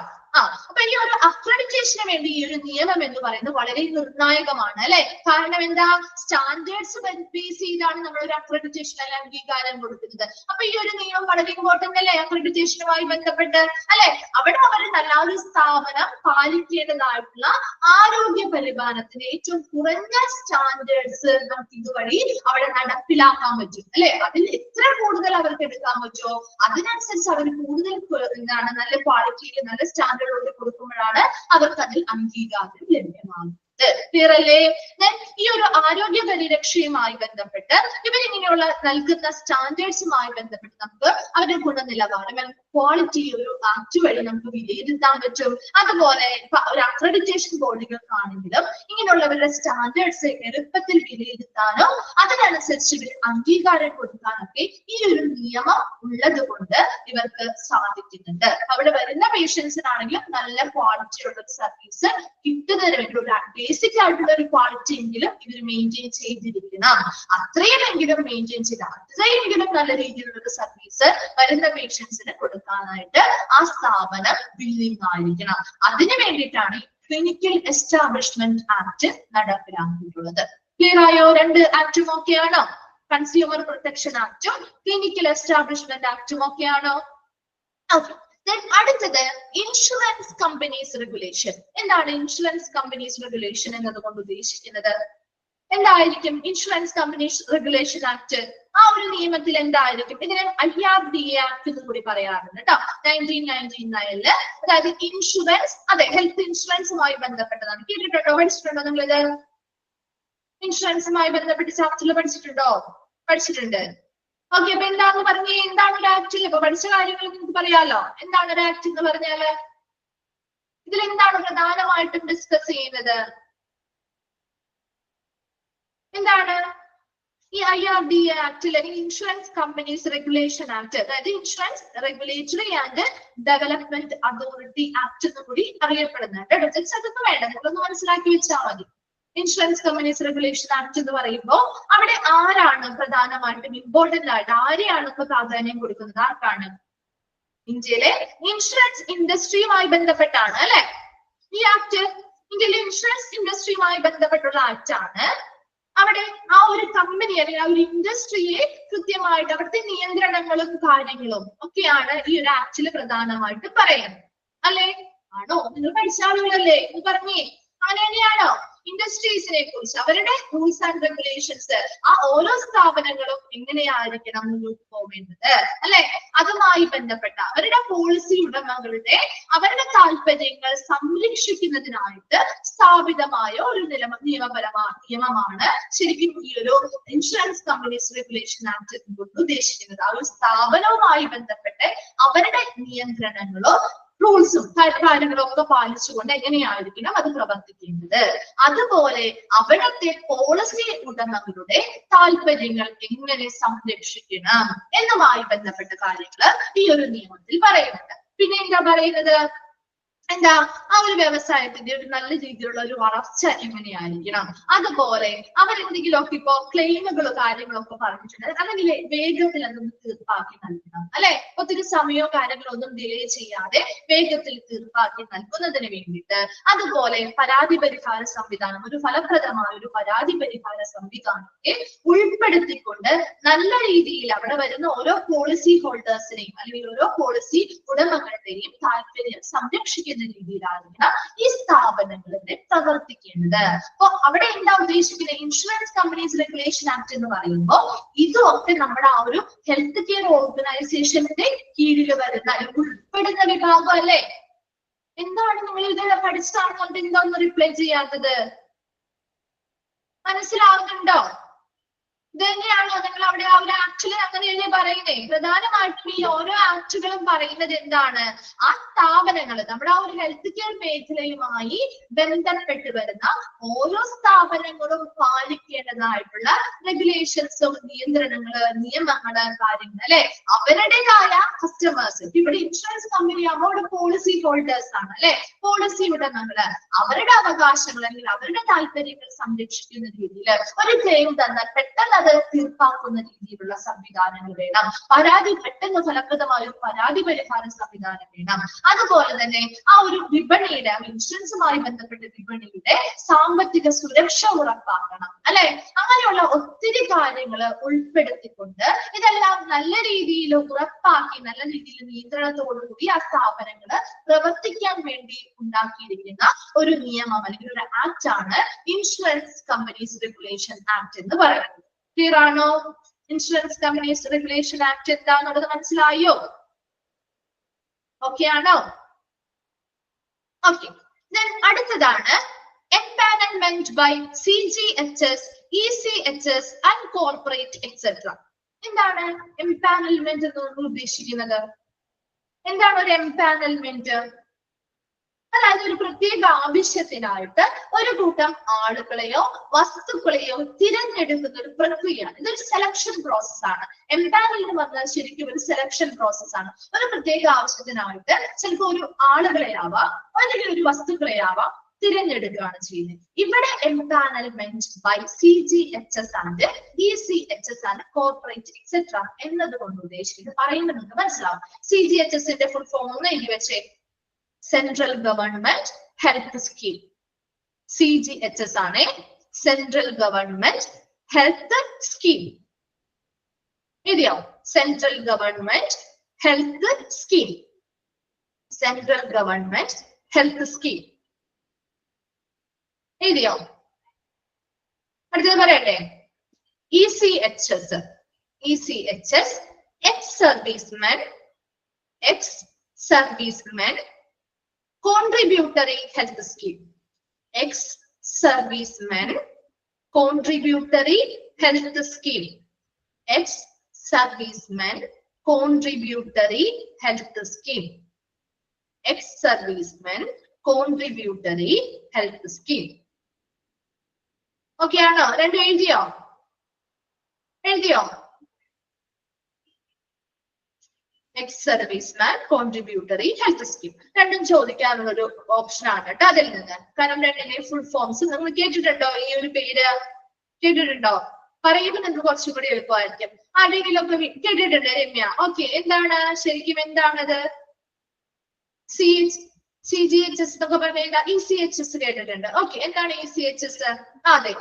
Speaker 1: അപ്പൊ ഈ ഒരു അക്രഡിറ്റേഷന് വേണ്ടി ഈ ഒരു നിയമം എന്ന് പറയുന്നത് വളരെ നിർണായകമാണ് അല്ലെ. കാരണം എന്താ? സ്റ്റാൻഡേർഡ്സ് ബേസ് ചെയ്താണ് നമ്മൾ ഒരു അക്രഡിറ്റേഷൻ അല്ലെ അംഗീകാരം കൊടുക്കുന്നത്. അപ്പൊ ഈ ഒരു നിയമം വളരെ ഇമ്പോർട്ടന്റ് അല്ലെ അക്രഡിറ്റേഷനുമായി ബന്ധപ്പെട്ട് അല്ലെ. അവിടെ അവർ നല്ല ഒരു സ്ഥാപനം പാലിക്കേണ്ടതായിട്ടുള്ള ആരോഗ്യ പരിപാലനത്തിന് ഏറ്റവും കുറഞ്ഞ സ്റ്റാൻഡേർഡ്സ് നമുക്ക് ഇതുവഴി അവിടെ നടപ്പിലാക്കാൻ പറ്റും അല്ലെ. അതിൽ എത്ര കൂടുതൽ അവർക്ക് എടുക്കാൻ പറ്റുമോ അതിനനുസരിച്ച് അവർ കൂടുതൽ എന്താണ് നല്ല ക്വാളിറ്റിയിൽ നല്ല സ്റ്റാൻഡേർഡ് കൊടുക്കുമ്പോഴാണ് അവർക്ക് അതിൽ അംഗീകാരം ലഭ്യമാകുന്നത്. ക്ലിയർ അല്ലേ? ഈ ഒരു ആരോഗ്യ പരിരക്ഷയുമായി ബന്ധപ്പെട്ട് ഇവരിങ്ങനെയുള്ള നൽകുന്ന സ്റ്റാൻഡേർഡ്സുമായി ബന്ധപ്പെട്ട് നമുക്ക് അവരുടെ ഗുണനിലവാരം ക്വാളിറ്റി ഒരു ആക്ട് വഴി നമുക്ക് വിലയിരുത്താൻ പറ്റും. അതുപോലെ ഒരു അക്രഡിറ്റേഷൻ ബോർഡുകൾക്കാണെങ്കിലും ഇങ്ങനെയുള്ളവരുടെ സ്റ്റാൻഡേർഡ്സ് എളുപ്പത്തിൽ വിലയിരുത്താനോ അതിനനുസരിച്ച് ഇവർ അംഗീകാരം കൊടുക്കാനൊക്കെ ഈ ഒരു നിയമം ഉള്ളത് കൊണ്ട് ഇവർക്ക് സാധിക്കുന്നുണ്ട്. അവിടെ വരുന്ന പേഷ്യൻസിനാണെങ്കിലും നല്ല ക്വാളിറ്റി ഉള്ള സർവീസ് കിട്ടുന്നതിന് വേണ്ടി ഒരു ബേസിക് ആയിട്ടുള്ള ഒരു ക്വാളിറ്റി എങ്കിലും ഇവർ മെയിൻറ്റെയിൻ ചെയ്തിരിക്കണം. അത്രയുമെങ്കിലും മെയിൻറ്റെയിൻ ചെയ്ത് അത്രയെങ്കിലും നല്ല രീതിയിലുള്ള ഒരു സർവീസ് വരുന്ന പേഷ്യൻസിന് കൊടുക്കാനായിട്ട് ആ സ്ഥാപനം വില്ലിംഗ് ആയിരിക്കണം. അതിനു വേണ്ടിയിട്ടാണ് ക്ലിനിക്കൽ എസ്റ്റാബ്ലിഷ്മെന്റ് ആക്ട് നടപ്പിലാക്കിയിട്ടുള്ളത്. ക്ലിയർ ആയോ? രണ്ട് ആക്ടും ഓക്കെയാണോ? കൺസ്യൂമർ പ്രൊട്ടക്ഷൻ ആക്ടും ക്ലിനിക്കൽ എസ്റ്റാബ്ലിഷ്മെന്റ് ആക്ടും ഓക്കെയാണോ? ഓക്കെ. അടുത്തത് ഇൻഷുറൻസ് കമ്പനീസ് റെഗുലേഷൻ. എന്താണ് ഇൻഷുറൻസ് കമ്പനീസ് റെഗുലേഷൻ എന്നതുകൊണ്ട് ഉദ്ദേശിക്കുന്നത്? എന്തായിരിക്കും ഇൻഷുറൻസ് കമ്പനീസ് റെഗുലേഷൻ ആക്ട്? ആ ഒരു നിയമത്തിൽ എന്തായിരിക്കും? ഇതിനെ IRDA ആക്ട് എന്ന് കൂടി പറയാറുണ്ട് കേട്ടോ. 1999 അതായത് ഇൻഷുറൻസ്, അതെ, ഹെൽത്ത് ഇൻഷുറൻസുമായി ബന്ധപ്പെട്ടതാണ്. കേട്ടിട്ടുണ്ടോ? പഠിച്ചിട്ടുണ്ടോ നിങ്ങളിത്? ഇൻഷുറൻസുമായി ബന്ധപ്പെട്ട് ചാപ്റ്ററിൽ പഠിച്ചിട്ടുണ്ടോ? പഠിച്ചിട്ടുണ്ട്. ഓക്കെ. അപ്പൊ എന്താന്ന് പറഞ്ഞേ, എന്താണ് ഒരു ആക്ട്? ഇപ്പൊ പഠിച്ച കാര്യങ്ങൾ നിങ്ങൾക്ക് പറയാലോ. എന്താണ് ഒരു ആക്ട് എന്ന് പറഞ്ഞാല്? ഇതിൽ എന്താണ് പ്രധാനമായിട്ടും ഡിസ്കസ് ചെയ്യുന്നത്? എന്താണ് ഈ IRDA ആക്ട് അല്ലെങ്കിൽ ഇൻഷുറൻസ് കമ്പനീസ് റെഗുലേഷൻ ആക്ട്, അതായത് insurance regulatory and development authority act എന്ന് കൂടി അറിയപ്പെടുന്നുണ്ട്. അതൊന്നും വേണ്ട, നിങ്ങളൊന്ന് മനസ്സിലാക്കി വെച്ചാൽ മതി. ഇൻഷുറൻസ് കമ്പനീസ് റെഗുലേഷൻ ആക്ട് എന്ന് പറയുമ്പോൾ അവിടെ ആരാണ് പ്രധാനമായിട്ടും ഇമ്പോർട്ടന്റ് ആയിട്ട് ആരെയാണ് ഇപ്പൊ പ്രാധാന്യം കൊടുക്കുന്നത്? ആർക്കാണ്? ഇന്ത്യയിലെ ഇൻഷുറൻസ് ഇൻഡസ്ട്രിയുമായി ബന്ധപ്പെട്ടാണ് അല്ലെ ഈ ആക്ട്. ഇന്ത്യയിലെ ഇൻഷുറൻസ് ഇൻഡസ്ട്രിയുമായി ബന്ധപ്പെട്ടുള്ള ആക്ട് ആണ്. അവിടെ ആ ഒരു കമ്പനി അല്ലെങ്കിൽ ആ ഒരു ഇൻഡസ്ട്രിയെ കൃത്യമായിട്ട് അവിടുത്തെ നിയന്ത്രണങ്ങളും കാര്യങ്ങളും ഒക്കെയാണ് ഈ ഒരു ആക്ടിൽ പ്രധാനമായിട്ട് പറയുന്നത് അല്ലെ? ആണോ? നിങ്ങൾ പഠിച്ച ആളുകളല്ലേ? എന്ന് പറഞ്ഞേ, അങ്ങനെ തന്നെയാണോ? ഇൻഡസ്ട്രീസിനെ കുറിച്ച് അവരുടെ റൂൾസ് ആൻഡ് റെഗുലേഷൻസ് ആ ഓരോ സ്ഥാപനങ്ങളും എങ്ങനെയായിരിക്കണം മുന്നോട്ട് പോവേണ്ടത് അല്ലെ? അതുമായി ബന്ധപ്പെട്ട അവരുടെ പോളിസി ഉടമകളുടെ അവരുടെ താല്പര്യങ്ങൾ സംരക്ഷിക്കുന്നതിനായിട്ട് സ്ഥാപിതമായ ഒരു നിയമമാണ് ശരിക്കും ഈ ഒരു ഇൻഷുറൻസ് കമ്പനീസ് റെഗുലേഷൻ ആക്ട് കൊണ്ട് ഉദ്ദേശിക്കുന്നത്. ആ ഒരു സ്ഥാപനവുമായി ബന്ധപ്പെട്ട് അവരുടെ നിയന്ത്രണങ്ങളോ റൂൾസും കാര്യങ്ങളും ഒക്കെ പാലിച്ചുകൊണ്ട് എങ്ങനെയായിരിക്കണം അത് പ്രവർത്തിക്കേണ്ടത്. അതുപോലെ അവിടുത്തെ പോളിസി ഉടമകളുടെ താല്പര്യങ്ങൾ എങ്ങനെ സംരക്ഷിക്കണം എന്നുമായി ബന്ധപ്പെട്ട കാര്യങ്ങൾ ഈ ഒരു നിയമത്തിൽ പറയുന്നുണ്ട്. പിന്നെ എന്താ പറയുന്നത്? എന്താ ആ ഒരു വ്യവസായത്തിന്റെ ഒരു നല്ല രീതിയിലുള്ള ഒരു വളർച്ച എങ്ങനെയായിരിക്കണം, അതുപോലെ അവരെന്തെങ്കിലുമൊക്കെ ഇപ്പോ ക്ലെയിമുകളോ കാര്യങ്ങളൊക്കെ പറഞ്ഞിട്ടുണ്ട്, അല്ലെങ്കിൽ വേഗത്തിൽ അതൊന്ന് തീർപ്പാക്കി നൽകണം അല്ലെ? ഒത്തിരി സമയമോ കാര്യങ്ങളോ ഒന്നും ഡിലേ ചെയ്യാതെ വേഗത്തിൽ തീർപ്പാക്കി നൽകുന്നതിന് വേണ്ടിയിട്ട്. അതുപോലെ പരാതി പരിഹാര സംവിധാനം, ഒരു ഫലപ്രദമായ ഒരു പരാതി പരിഹാര സംവിധാനത്തെ ഉൾപ്പെടുത്തിക്കൊണ്ട് നല്ല രീതിയിൽ അവിടെ വരുന്ന ഓരോ പോളിസി ഹോൾഡേഴ്സിനെയും അല്ലെങ്കിൽ ഓരോ പോളിസി ഉടമകളുടെയും താല്പര്യം സംരക്ഷിക്കുന്ന രീതിയിലായിരിക്കണം ഈ സ്ഥാപനങ്ങളുടെ പ്രവർത്തിക്കേണ്ടത്. അപ്പൊ അവിടെ എന്താ ഉദ്ദേശിക്കുന്നത്? ഇൻഷുറൻസ് കമ്പനീസ് റെഗുലേഷൻ ആക്ട് എന്ന് പറയുമ്പോൾ ഇതൊക്കെ നമ്മുടെ ആ ഒരു ഹെൽത്ത് കെയർ ഓർഗനൈസേഷന്റെ കീഴിൽ വരുന്ന അല്ലെങ്കിൽ ഉൾപ്പെടുന്ന വിഭാഗം അല്ലേ? എന്താണ് നിങ്ങൾ ഇത് പഠിച്ചതാണെന്നുണ്ട് എന്താന്ന് റിപ്ലൈ ചെയ്യാത്തത്? മനസ്സിലാവുന്നുണ്ടോ? ഇത് തന്നെയാണോ നിങ്ങൾ അവിടെ ആ ഒരു ആക്ച്വലി അങ്ങനെയല്ലേ പറയുന്നേ? പ്രധാനമായിട്ടും ഈ ഓരോ ആക്ടുകളും പറയുന്നത് എന്താണ്? ആ സ്ഥാപനങ്ങൾ നമ്മുടെ ആ ഒരു ഹെൽത്ത് കെയർ മേഖലയുമായി ബന്ധപ്പെട്ട് വരുന്ന ഓരോ സ്ഥാപനങ്ങളും പാലിക്കേണ്ടതായിട്ടുള്ള റെഗുലേഷൻസും നിയന്ത്രണങ്ങള് നിയമങ്ങള് കാര്യങ്ങൾ അല്ലെ? അവരുടേതായ കസ്റ്റമേഴ്സ്, ഇവിടെ ഇൻഷുറൻസ് കമ്പനി അവരുടെ പോളിസി ഹോൾഡേഴ്സ് ആണ് അല്ലെ? പോളിസി ഉടമകള് അവരുടെ അവകാശങ്ങൾ അല്ലെങ്കിൽ അവരുടെ താല്പര്യങ്ങൾ സംരക്ഷിക്കുന്ന രീതിയിൽ ഒരു ക്ലെയിം തന്നാൽ പെട്ടെന്ന് തീർപ്പാക്കുന്ന രീതിയിലുള്ള സംവിധാനങ്ങൾ വേണം. പരാതി പെട്ടെന്ന് ഫലപ്രദമായ ഒരു പരാതി പരിഹാര സംവിധാനം വേണം. അതുപോലെ തന്നെ ആ ഒരു വിപണിയുടെ ഇൻഷുറൻസുമായി ബന്ധപ്പെട്ട വിപണിയുടെ സാമ്പത്തിക സുരക്ഷ ഉറപ്പാക്കണം അല്ലെ? അങ്ങനെയുള്ള ഒത്തിരി കാര്യങ്ങൾ ഉൾപ്പെടുത്തിക്കൊണ്ട് ഇതെല്ലാം നല്ല രീതിയിൽ ഉറപ്പാക്കി നല്ല രീതിയിൽ നിയന്ത്രണത്തോടുകൂടി ആ സ്ഥാപനങ്ങൾ പ്രവർത്തിക്കാൻ വേണ്ടി ഉണ്ടാക്കിയിരിക്കുന്ന ഒരു നിയമം അല്ലെങ്കിൽ ഒരു ആക്ട് ആണ് ഇൻഷുറൻസ് കമ്പനീസ് റെഗുലേഷൻ ആക്ട് എന്ന് പറയുന്നത്. ക്ലിയർ ആണോ? ഇൻഷുറൻസ് കമ്പനീസ് റെഗുലേഷൻ ആക്ട് എന്താണെന്നുള്ളത് മനസ്സിലായോ? ഓക്കെ ആണോ? ഓക്കെ. അടുത്തതാണ് empanel empanelment by CGHS, ECHS and corporate etc. എന്താണ് empanelment എന്ന് ഉദ്ദേശിക്കുന്നത്? എന്താണ് ഒരു empanelment? അതായത് ഒരു പ്രത്യേക ആവശ്യത്തിനായിട്ട് ഒരു കൂട്ടം ആളുകളെയോ വസ്തുക്കളെയോ തിരഞ്ഞെടുക്കുന്ന ഒരു പ്രക്രിയയാണ്. ഇതൊരു സെലക്ഷൻ പ്രോസസ് ആണ്. എംപാനൽ എന്ന് പറഞ്ഞാൽ ശരിക്കും ഒരു സെലക്ഷൻ പ്രോസസ് ആണ്. ഒരു പ്രത്യേക ആവശ്യത്തിനായിട്ട് ചിലപ്പോൾ ഒരു ആളുകളെയാവാം അല്ലെങ്കിൽ ഒരു വസ്തുക്കളെയാവാം തിരഞ്ഞെടുക്കുകയാണ് ചെയ്യുന്നത്. ഇവിടെ empanelment by CGHS and ECHS and corporate etc. എന്നതുകൊണ്ട് ഉദ്ദേശിക്കുന്നത് പറയുന്നത് നിങ്ങൾക്ക് മനസ്സിലാവും. CGHSന്റെ ഫുൾ ഫോം ഒന്ന് എഴുതി വെച്ചേ. Central Government Health Scheme. CGHS ആണ് Central Government Health Scheme. എഴുതിയോ? Central Government Health Scheme. Central Government Health Scheme. എഴുതിയോ? അടുത്തത് പറയട്ടെ. ECHS. ECHS ex-servicemen contributory health scheme. Ex-servicemen contributory health scheme. Ex-servicemen contributory health scheme. Ex-servicemen contributory health scheme. Okay ആണോ? രണ്ടും എഴുതിയോ? എഴുതിയോ? ex-serviceman contributory health scheme. രണ്ടും ചോദിക്കാനുള്ള ഒരു ഓപ്ഷൻ ആണ് കേട്ടോ അതിൽ നിന്ന്. കാരണം രണ്ടിന്റെ ഫുൾ ഫോംസ് നമ്മൾ കേട്ടിട്ടുണ്ടോ? ഈ ഒരു പേര് കേട്ടിട്ടുണ്ടോ? പറയുമ്പോൾ നിങ്ങൾക്ക് കുറച്ചും കൂടി എളുപ്പമായിരിക്കും. ആരെങ്കിലും ഒക്കെ കേട്ടിട്ടുണ്ട് രമ്യ? ഓക്കെ, എന്താണ് ശരിക്കും എന്താണത്? CGHS എന്നൊക്കെ പറഞ്ഞാൽ ECHS കേട്ടിട്ടുണ്ട്. ഓക്കെ, എന്താണ് ECHS? അതെ,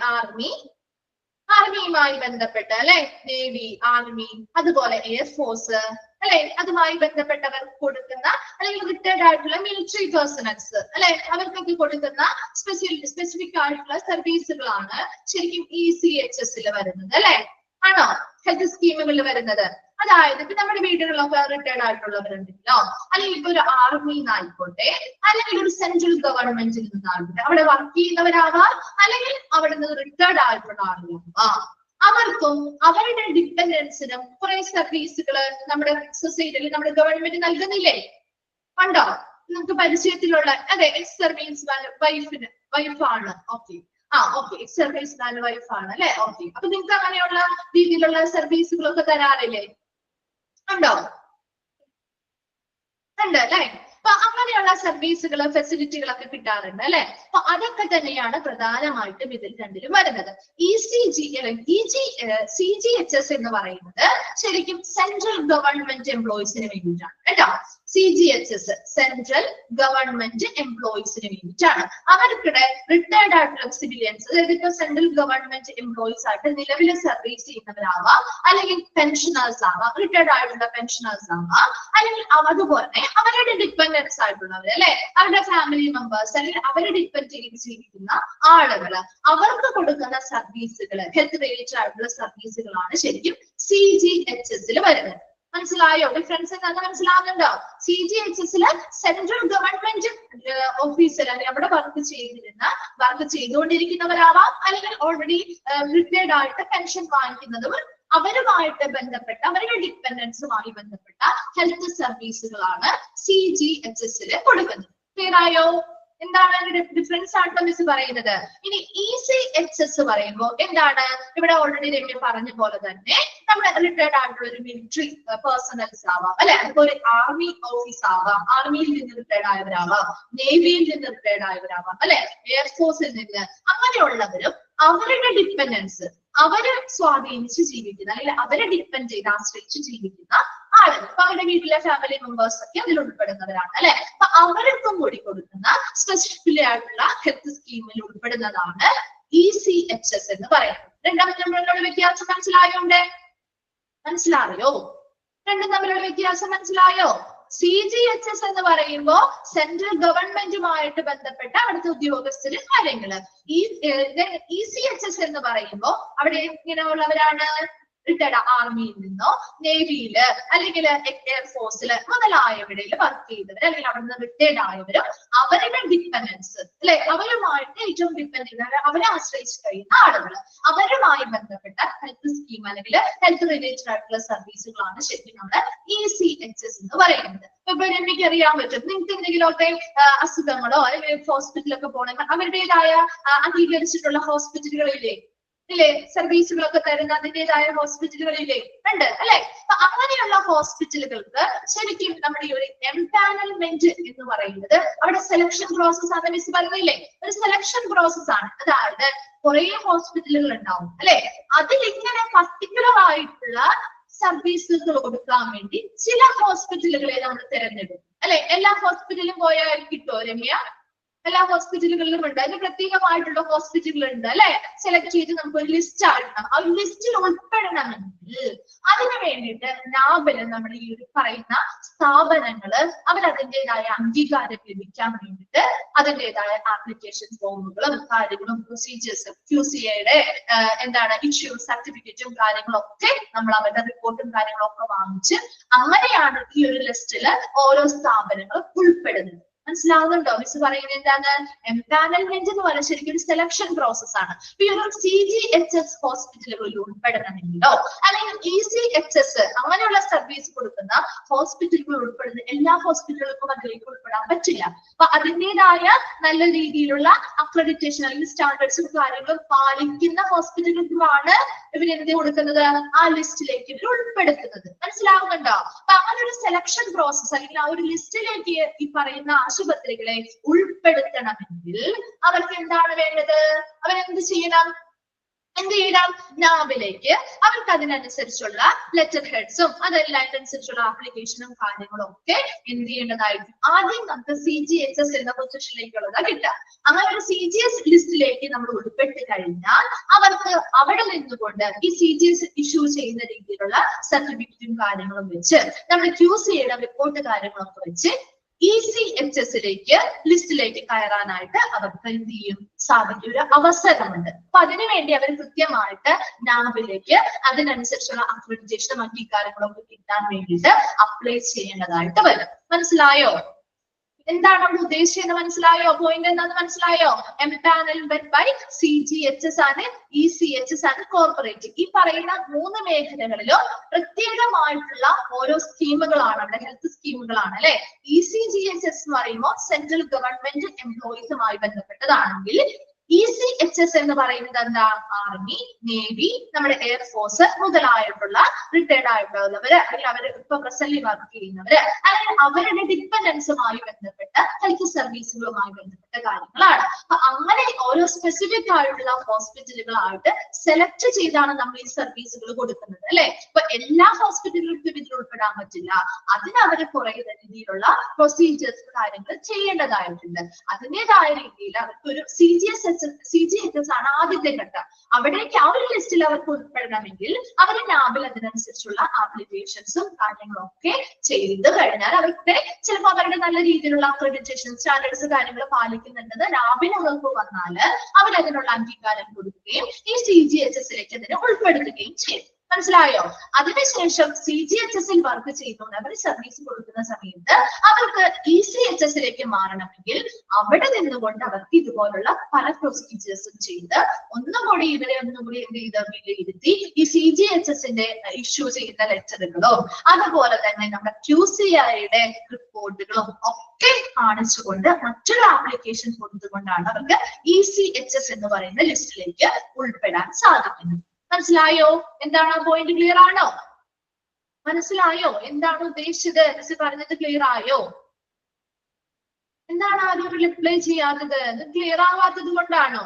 Speaker 1: ആർമിയുമായി ബന്ധപ്പെട്ട അല്ലെ, നേവി, ആർമി, അതുപോലെ എയർഫോഴ്സ് അല്ലെ, അതുമായി ബന്ധപ്പെട്ടവർക്ക് കൊടുക്കുന്ന അല്ലെങ്കിൽ റിട്ടയർഡ് ആയിട്ടുള്ള മിലിറ്ററി പേഴ്സണൽസ് അല്ലെ, അവർക്കൊക്കെ കൊടുക്കുന്ന സ്പെസിഫിക് ആയിട്ടുള്ള സർവീസുകളാണ് ശരിക്കും ECHS വരുന്നത് അല്ലെ. ആണോ? ഹെൽത്ത് സ്കീമുകളിൽ വരുന്നത്. അതായത് ഇപ്പൊ നമ്മുടെ വീടുകളിലൊക്കെ റിട്ടയർഡ് ആയിട്ടുള്ളവരുണ്ടല്ലോ, അല്ലെങ്കിൽ ഇപ്പൊ ഒരു ആർമിന്നായിക്കോട്ടെ, അല്ലെങ്കിൽ ഒരു സെൻട്രൽ ഗവൺമെന്റിൽ നിന്നായിക്കോട്ടെ, അവിടെ വർക്ക് ചെയ്യുന്നവരാവാം, അല്ലെങ്കിൽ അവിടെ നിന്ന് റിട്ടയർഡ് ആയിട്ടുള്ള ആളുകളാവാം. അവർക്കും അവരുടെ ഡിപ്പെൻഡൻസിനും കുറെ സർവീസുകൾ നമ്മുടെ സൊസൈറ്റിയിൽ നമ്മുടെ ഗവൺമെന്റ് നൽകുന്നില്ലേ? ഉണ്ടോ? നിങ്ങൾക്ക് പരിചയത്തിലുള്ള അതെ, എക്സ് സർവീസ് വൈഫാണ്. ഓക്കെ, ഓക്കെ, എക്സ് സർവീസ് വൈഫാണ് അല്ലെ. ഓക്കെ, അപ്പൊ നിങ്ങൾക്ക് അങ്ങനെയുള്ള രീതിയിലുള്ള സർവീസുകളൊക്കെ തരാറില്ലേ? ഉണ്ടോ? ഉണ്ട് അല്ലെ. അപ്പൊ അങ്ങനെയുള്ള സർവീസുകൾ ഫെസിലിറ്റികളൊക്കെ കിട്ടാറുണ്ട് അല്ലെ. അപ്പൊ അതൊക്കെ തന്നെയാണ് പ്രധാനമായിട്ടും ഇതിൽ രണ്ടിലും വരുന്നത്. CGHS എന്ന് പറയുന്നത് ശരിക്കും സെൻട്രൽ ഗവൺമെന്റ് എംപ്ലോയീസിന് വേണ്ടിയിട്ടാണ് കേട്ടോ. CGHS സെൻട്രൽ ഗവൺമെന്റ് എംപ്ലോയീസിന് വേണ്ടിയിട്ടാണ്. അവർക്കിടെ റിട്ടയർഡ് ആയിട്ടുള്ള സിവിലിയൻസ്, അതായത് ഇപ്പൊ സെൻട്രൽ ഗവൺമെന്റ് എംപ്ലോയീസ് ആയിട്ട് നിലവിൽ സർവീസ് ചെയ്യുന്നവരാവാം, അല്ലെങ്കിൽ പെൻഷനേഴ്സ് ആവാം, റിട്ടയർഡ് ആയിട്ടുള്ള പെൻഷനേഴ്സ് ആവാം, അല്ലെങ്കിൽ അതുപോലെ അവരുടെ ഡിപ്പെൻഡൻസ് ആയിട്ടുള്ളവർ അല്ലെ, അവരുടെ ഫാമിലി മെമ്പേഴ്സ് അല്ലെങ്കിൽ അവരെ ഡിപ്പെൻഡ് ചെയ്ത് ജീവിക്കുന്ന ആളുകൾ, അവർക്ക് കൊടുക്കുന്ന സർവീസുകൾ, ഹെൽത്ത് റിലേറ്റഡ് ആയിട്ടുള്ള സർവീസുകളാണ് ശരിക്കും CGHS വരുന്നത്. മനസ്സിലായോ? ഡിഫറൻസ് എന്താണെന്ന് മനസ്സിലാവുന്നുണ്ടോ? CGHS സെൻട്രൽ ഗവൺമെന്റ് ഓഫീസർ അല്ലെങ്കിൽ അവിടെ വർക്ക് ചെയ്തുകൊണ്ടിരിക്കുന്നവരാവാം, അല്ലെങ്കിൽ ഓൾറെഡി റിട്ടയർഡ് ആയിട്ട് പെൻഷൻ വാങ്ങിക്കുന്നതും അവരുമായിട്ട് ബന്ധപ്പെട്ട അവരുടെ ഡിപ്പെൻഡൻസുമായി ബന്ധപ്പെട്ട ഹെൽത്ത് സർവീസുകളാണ് CGHS കൊടുക്കുന്നത്. ക്ലിയർ ആയോ? എന്താണ് ഡിഫറൻസ് ആയിട്ട് മിസ് പറയുന്നത്? ഇനി ECHS പറയുമ്പോൾ എന്താണ്? ഇവിടെ ഓൾറെഡി രമ്യ പറഞ്ഞ പോലെ തന്നെ നമ്മുടെ റിട്ടയർഡ് ആയിട്ടുള്ള ഒരു മിലിറ്ററി പേഴ്സണൽസ് ആവാം അല്ലെ, അതുപോലെ ആർമി ഓഫീസ് ആവാം, ആർമിയിൽ നിന്ന് റിട്ടയർഡ് ആയവരാവാം, നേവിയിൽ നിന്ന് റിട്ടയർഡ് ആയവരാവാം അല്ലെ, എയർഫോഴ്സിൽ നിന്ന്, അങ്ങനെയുള്ളവരും അവരുടെ ഡിപ്പെൻഡൻസ്, അവരെ സ്വാധീനിച്ച് ജീവിക്കുന്ന അല്ലെങ്കിൽ അവരെ ഡിപ്പെൻഡ് ചെയ്ത് ആശ്രയിച്ച് ജീവിക്കുന്ന ആളുകൾ, അപ്പൊ അവരുടെ വീട്ടിലെ ഫാമിലി മെമ്പേഴ്സ് ഒക്കെ അതിൽ ഉൾപ്പെടുന്നവരാണ് അല്ലെ. അപ്പൊ അവർക്കും കൂടി കൊടുക്കുന്ന സ്പെസിഫിക് ആയിട്ടുള്ള ഹെൽത്ത് സ്കീമിൽ ഉൾപ്പെടുന്നതാണ് ECHS എന്ന് പറയുന്നത്. രണ്ടും തമ്മിലുള്ള വ്യത്യാസം മനസ്സിലായോ? രണ്ടും തമ്മിലുള്ള വ്യത്യാസം മനസ്സിലായോ? CGHS എന്ന് പറയുമ്പോൾ സെൻട്രൽ ഗവൺമെന്റുമായിട്ട് ബന്ധപ്പെട്ട അവിടുത്തെ ഉദ്യോഗസ്ഥര് കാര്യങ്ങള്. ECHS എന്ന് പറയുമ്പോൾ അവിടെ ഇങ്ങനെയുള്ളവരാണ് റിട്ടയർഡ് ആർമിയിൽ നിന്നോ നേവിയില് അല്ലെങ്കിൽ എയർഫോഴ്സില് മുതലായവരിൽ വർക്ക് ചെയ്തവർ അല്ലെങ്കിൽ അവിടെ നിന്ന് റിട്ടയർഡ് ആയവരും അവരുടെ ഡിപ്പെൻഡൻസ് അല്ലെ അവരുമായിട്ട് ഏറ്റവും ഡിപ്പെൻഡ് ചെയ്ത അവരെ ആശ്രയിച്ച് കഴിയുന്ന ആളുകൾ അവരുമായി ബന്ധപ്പെട്ട ഹെൽത്ത് സ്കീം അല്ലെങ്കിൽ ഹെൽത്ത് റിലേറ്റഡ് ആയിട്ടുള്ള സർവീസുകളാണ് ശരിക്കും നമ്മുടെ ECHS എന്ന് പറയുന്നത്. ഇപ്പൊ എനിക്ക് അറിയാൻ പറ്റും നിങ്ങൾക്ക് എന്തെങ്കിലുമൊക്കെ അസുഖങ്ങളോ അല്ലെങ്കിൽ ഹോസ്പിറ്റലൊക്കെ പോകണമെങ്കിൽ അവരുടേതായ അംഗീകരിച്ചിട്ടുള്ള ഹോസ്പിറ്റലുകളില്ലേ ഇല്ലേ സർവീസുകളൊക്കെ തരുന്ന അതിൻ്റെതായ ഹോസ്പിറ്റലുകളില്ലേ ഉണ്ട് അല്ലെ. അപ്പൊ അങ്ങനെയുള്ള ഹോസ്പിറ്റലുകൾക്ക് ശരിക്കും നമ്മുടെ ഈ ഒരു എംപാനൽമെന്റ് എന്ന് പറയുന്നത് അവിടെ സെലക്ഷൻ പ്രോസസ് ആണ് മിസ് പറയുന്നില്ലേ ഒരു സെലക്ഷൻ പ്രോസസ് ആണ്. അതായത് കുറെ ഹോസ്പിറ്റലുകൾ ഉണ്ടാവും അല്ലെ അതിൽ ഇങ്ങനെ പർട്ടിക്കുലർ ആയിട്ടുള്ള സർവീസുകൾ കൊടുക്കാൻ വേണ്ടി ചില ഹോസ്പിറ്റലുകളെ നമ്മൾ തിരഞ്ഞെടുക്കും അല്ലെ. എല്ലാ ഹോസ്പിറ്റലിലും പോയാൽ കിട്ടുമോ രമ്യ? എല്ലാ ഹോസ്പിറ്റലുകളിലും ഉണ്ട് അതിന് പ്രത്യേകമായിട്ടുള്ള ഹോസ്പിറ്റലുകൾ ഉണ്ട് അല്ലെ. സെലക്ട് ചെയ്ത് നമുക്ക് ഒരു ലിസ്റ്റ് ആക്കണം. ആ ലിസ്റ്റിൽ ഉൾപ്പെടണമെങ്കിൽ അതിനു വേണ്ടിയിട്ട് നാബില് നമ്മൾ ഈ ഒരു പറയുന്ന സ്ഥാപനങ്ങള് അവരതിൻ്റെതായ അംഗീകാരം ലഭിക്കാൻ വേണ്ടിയിട്ട് അതിൻ്റെതായ ആപ്ലിക്കേഷൻ ഫോമുകളും കാര്യങ്ങളും പ്രൊസീജിയേഴ്സും QCAയുടെ എന്താണ് ഇഷ്യൂ സർട്ടിഫിക്കറ്റും കാര്യങ്ങളും ഒക്കെ നമ്മൾ അവരുടെ റിപ്പോർട്ടും കാര്യങ്ങളും ഒക്കെ വാങ്ങിച്ച് അങ്ങനെയാണ് ഈ ഒരു ലിസ്റ്റില് ഓരോ സ്ഥാപനങ്ങളും ഉൾപ്പെടുന്നത്. മനസ്സിലാവുന്നുണ്ടോ? മിസ് പറയുന്നത് എന്താണ്? എംപാനൽമെന്റ് എന്ന് പറയുന്നത് ശരിക്കും ഒരു സെലക്ഷൻ പ്രോസസ് ആണ്. ഈ ഒരു CGHS ഹോസ്പിറ്റലുകളിൽ ഉൾപ്പെടണമെങ്കിലോ അല്ലെങ്കിൽ ECHS അങ്ങനെയുള്ള സർവീസ് കൊടുക്കുന്ന ഹോസ്പിറ്റലുകൾ ഉൾപ്പെടുന്ന എല്ലാ ഹോസ്പിറ്റലുകൾക്കും അതിലേക്ക് ഉൾപ്പെടാൻ പറ്റില്ല. അപ്പൊ അതിൻ്റെതായ നല്ല രീതിയിലുള്ള അക്രഡിറ്റേഷൻ അല്ലെങ്കിൽ സ്റ്റാൻഡേർഡ്സും കാര്യങ്ങളും പാലിക്കുന്ന ഹോസ്പിറ്റലുകളാണ് ഇവരെന്ത് കൊടുക്കുന്നത് ആ ലിസ്റ്റിലേക്ക് ഇവർ ഉൾപ്പെടുത്തുന്നത്. മനസ്സിലാവുന്നുണ്ടോ? അപ്പൊ അങ്ങനെ ഒരു സെലക്ഷൻ പ്രോസസ് അല്ലെങ്കിൽ ആ ഒരു ലിസ്റ്റിലേക്ക് ഈ പറയുന്ന ആശുപത്രികളെ ഉൾപ്പെടുത്തണമെങ്കിൽ അവർക്ക് എന്താണ് വേണ്ടത്? അവരെന്ത് ചെയ്യണം? എന്ത് ചെയ്യണം? നാബിലേക്ക് അവർക്ക് അതിനനുസരിച്ചുള്ള ലെറ്റർ ഹെഡ്സും അതെല്ലാം അതിനനുസരിച്ചുള്ള ആപ്ലിക്കേഷനും കാര്യങ്ങളും ഒക്കെ എന്ത് ചെയ്യേണ്ടതായിരിക്കും. ആദ്യം നമുക്ക് CGHS എന്ന പൊസിഷനിലേക്കുള്ളതാ കിട്ടുക. അങ്ങനെ ഒരു CGS ലിസ്റ്റിലേക്ക് നമ്മൾ ഉൾപ്പെട്ട് കഴിഞ്ഞാൽ അവർക്ക് അവിടെ നിന്നുകൊണ്ട് ഈ CGS ഇഷ്യൂ ചെയ്യുന്ന രീതിയിലുള്ള സർട്ടിഫിക്കറ്റും കാര്യങ്ങളും വെച്ച് നമ്മുടെ QCAയുടെ റിപ്പോർട്ട് കാര്യങ്ങളൊക്കെ വെച്ച് ECHSലേക്ക് ലിസ്റ്റിലേക്ക് കയറാനായിട്ട് അവർക്ക് എന്ത് ചെയ്യും സാധിക്കും ഒരു അവസരമുണ്ട്. അപ്പൊ അതിനുവേണ്ടി അവർ കൃത്യമായിട്ട് നാബിലേക്ക് അതിനനുസരിച്ചുള്ള അക്രഡിറ്റേഷനും മറ്റു കാര്യങ്ങളൊക്കെ കിട്ടാൻ വേണ്ടിയിട്ട് അപ്ലൈ ചെയ്യേണ്ടതായിട്ട് വരും. മനസ്സിലായോ? എന്താണ് നമ്മൾ ഉദ്ദേശിച്ചത്? മനസ്സിലായോ? പോയിന്റ് എന്താണെന്ന് മനസ്സിലായോ? എംപാനൽമെന്റ് ബൈ CGHS ആണ് ECHS ആണ് കോർപ്പറേറ്റ്. ഈ പറയുന്ന 3 മേഖലകളിലും പ്രത്യേകമായിട്ടുള്ള ഓരോ സ്കീമുകളാണ് അവിടെ ഹെൽത്ത് സ്കീമുകളാണ് അല്ലെ. ECGHS എന്ന് പറയുമ്പോൾ സെൻട്രൽ ഗവൺമെന്റ് എംപ്ലോയീസുമായി ബന്ധപ്പെട്ടതാണെങ്കിൽ ECHS എന്ന് പറയുന്നത് എന്താ? ആർമി, നേവി, നമ്മുടെ എയർഫോഴ്സ് മുതലായിട്ടുള്ള റിട്ടയർഡ് ആയിട്ടുള്ളവര് അല്ലെങ്കിൽ അവർ ഇപ്പൊ പ്രസന്റ് വർക്ക് ചെയ്യുന്നവര് അല്ലെങ്കിൽ അവരുടെ ഡിപ്പെൻഡൻസുമായി ബന്ധപ്പെട്ട ഹെൽത്ത് സർവീസുകളുമായി ബന്ധപ്പെട്ട കാര്യങ്ങളാണ്. അപ്പൊ അങ്ങനെ ഓരോ സ്പെസിഫിക് ആയിട്ടുള്ള ഹോസ്പിറ്റലുകളായിട്ട് സെലക്ട് ചെയ്താണ് നമ്മൾ ഈ സർവീസുകൾ കൊടുക്കുന്നത് അല്ലെ. ഇപ്പൊ എല്ലാ ഹോസ്പിറ്റലുകൾക്കും ഇതിൽ ഉൾപ്പെടാൻ പറ്റില്ല. അതിന് അവർ കുറെ രീതിയിലുള്ള പ്രൊസീജിയേഴ്സ് കാര്യങ്ങൾ ചെയ്യേണ്ടതായിട്ടുണ്ട്. അതിൻ്റെതായ രീതിയിൽ അവർക്ക് ഒരു CGHS ആണ് ആദ്യത്തെ ഘട്ടം. അവിടേക്ക് ആ ഒരു ലിസ്റ്റിൽ അവർക്ക് ഉൾപ്പെടണമെങ്കിൽ അവർ നാബിൽ അതിനനുസരിച്ചുള്ള ആപ്ലിക്കേഷൻസും കാര്യങ്ങളും ഒക്കെ ചെയ്ത് കഴിഞ്ഞാൽ അവർക്ക് ചിലപ്പോൾ അവരുടെ നല്ല രീതിയിലുള്ള അക്രഡിറ്റേഷൻ സ്റ്റാൻഡേർഡ്സ് കാര്യങ്ങൾ പാലിക്കുന്നുണ്ടെന്ന് നാബിന് ഉറപ്പ് വന്നാൽ അവരതിനുള്ള അംഗീകാരം കൊടുക്കുകയും ഈ CGHSലേക്ക് അതിനെ ഉൾപ്പെടുത്തുകയും ചെയ്യും. മനസ്സിലായോ? അതിനുശേഷം CGHSൽ വർക്ക് ചെയ്തുകൊണ്ട് അവർ സർവീസ് കൊടുക്കുന്ന സമയത്ത് അവർക്ക് ECHSലേക്ക് മാറണമെങ്കിൽ അവിടെ നിന്നുകൊണ്ട് അവർക്ക് ഇതുപോലുള്ള പല പ്രൊസീജിയേഴ്സും ചെയ്ത് ഒന്നുകൂടി ഇവരെ ഒന്നുകൂടി എന്ത് ചെയ്ത് വിലയിരുത്തി ഈ CGHSന്റെ ഇഷ്യൂ ചെയ്യുന്ന ലെറ്ററുകളും അതുപോലെ തന്നെ നമ്മുടെ QCAയുടെ റിപ്പോർട്ടുകളും ഒക്കെ കാണിച്ചുകൊണ്ട് മറ്റൊരു ആപ്ലിക്കേഷൻ കൊടുത്തുകൊണ്ടാണ് അവർക്ക് ECHS എന്ന് പറയുന്ന ലിസ്റ്റിലേക്ക് ഉൾപ്പെടാൻ സാധിക്കുന്നത്. മനസ്സിലായോ? എന്താണ് പോയിന്റ്? ക്ലിയർ ആണോ? മനസ്സിലായോ എന്താണ് ഉദ്ദേശിച്ചത്? മിസ് പറഞ്ഞത് ക്ലിയർ ആയോ? എന്താണ് ആരും റിപ്ലൈ ചെയ്യാത്തത്? ക്ലിയർ ആവാത്തത് കൊണ്ടാണോ?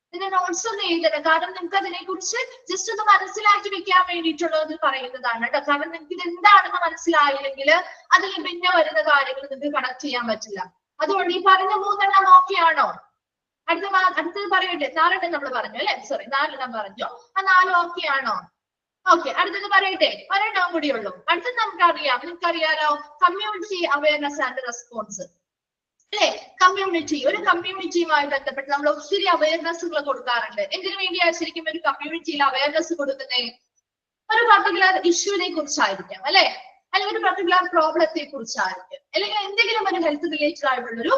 Speaker 1: ഇതിന്റെ നോട്ട്സ് ഒന്നും എഴുതണം. കാരണം നിങ്ങൾക്ക് അതിനെ കുറിച്ച് ജസ്റ്റ് ഒന്ന് മനസ്സിലാക്കി വെക്കാൻ വേണ്ടിയിട്ടുള്ളത് പറയുന്നതാണ് കേട്ടോ. കാരണം നിങ്ങൾക്ക് ഇത് എന്താണെന്ന് മനസ്സിലായില്ലെങ്കിൽ അതിൽ പിന്നെ വരുന്ന കാര്യങ്ങൾ നിങ്ങൾക്ക് കണക്ട് ചെയ്യാൻ പറ്റില്ല. അതുകൊണ്ട് ഈ പറഞ്ഞ 3 എണ്ണം ഓക്കെ ആണോ? അടുത്തത് പറയട്ടെ. 4 എണ്ണം നമ്മൾ പറഞ്ഞു അല്ലെ. സോറി 4 എണ്ണം പറഞ്ഞു. ആ 4 ഓക്കെ ആണോ? ഓക്കെ. അടുത്തത് പറയട്ടെ. ഒരെണ്ണം കൂടി ഉള്ളൂ. അടുത്തത് നമുക്കറിയാം. നിങ്ങൾക്കറിയാലോ കമ്മ്യൂണിറ്റി അവയർനെസ് ആൻഡ് റെസ്പോൺസ് അല്ലെ. കമ്മ്യൂണിറ്റി ഒരു കമ്മ്യൂണിറ്റിയുമായി ബന്ധപ്പെട്ട് നമ്മൾ ഒത്തിരി അവയർനെസ്സുകൾ കൊടുക്കാറുണ്ട്. എന്തിനു വേണ്ടിയാണ് ശരിക്കും ഒരു കമ്മ്യൂണിറ്റിയിൽ അവയർനെസ് കൊടുക്കുന്നത്? ഒരു പർട്ടിക്കുലർ ഇഷ്യൂവിനെ കുറിച്ചായിരിക്കാം അല്ലെ, അല്ലെങ്കിൽ ഒരു പർട്ടിക്കുലർ പ്രോബ്ലത്തെ കുറിച്ചായിരിക്കും, അല്ലെങ്കിൽ എന്തെങ്കിലും ഒരു ഹെൽത്ത് റിലേറ്റഡ് ആയിട്ടുള്ള ഒരു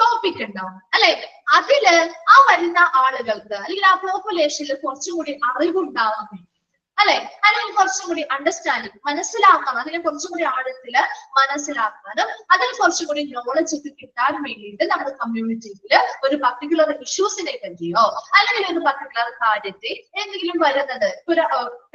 Speaker 1: ടോപ്പിക് ഉണ്ടാവും അല്ലെ. അതില് ആ വരുന്ന ആളുകൾക്ക് അല്ലെങ്കിൽ ആ പോപ്പുലേഷനിൽ കുറച്ചും കൂടി അറിവുണ്ടാവാൻ വേണ്ടി അല്ലെ, അല്ലെങ്കിൽ കുറച്ചും കൂടി അണ്ടർസ്റ്റാൻഡിങ് മനസ്സിലാക്കണം, അല്ലെങ്കിൽ കുറച്ചും കൂടി ആഴത്തില് മനസ്സിലാക്കാനും അതിൽ കുറച്ചും കൂടി നോളജ് ഒക്കെ കിട്ടാൻ വേണ്ടിയിട്ട് നമ്മുടെ കമ്മ്യൂണിറ്റിയിൽ ഒരു പർട്ടിക്കുലർ ഇഷ്യൂസിനെ പറ്റിയോ അല്ലെങ്കിൽ ഒരു പർട്ടിക്കുലർ കാര്യത്തെ എന്തെങ്കിലും വരുന്നത്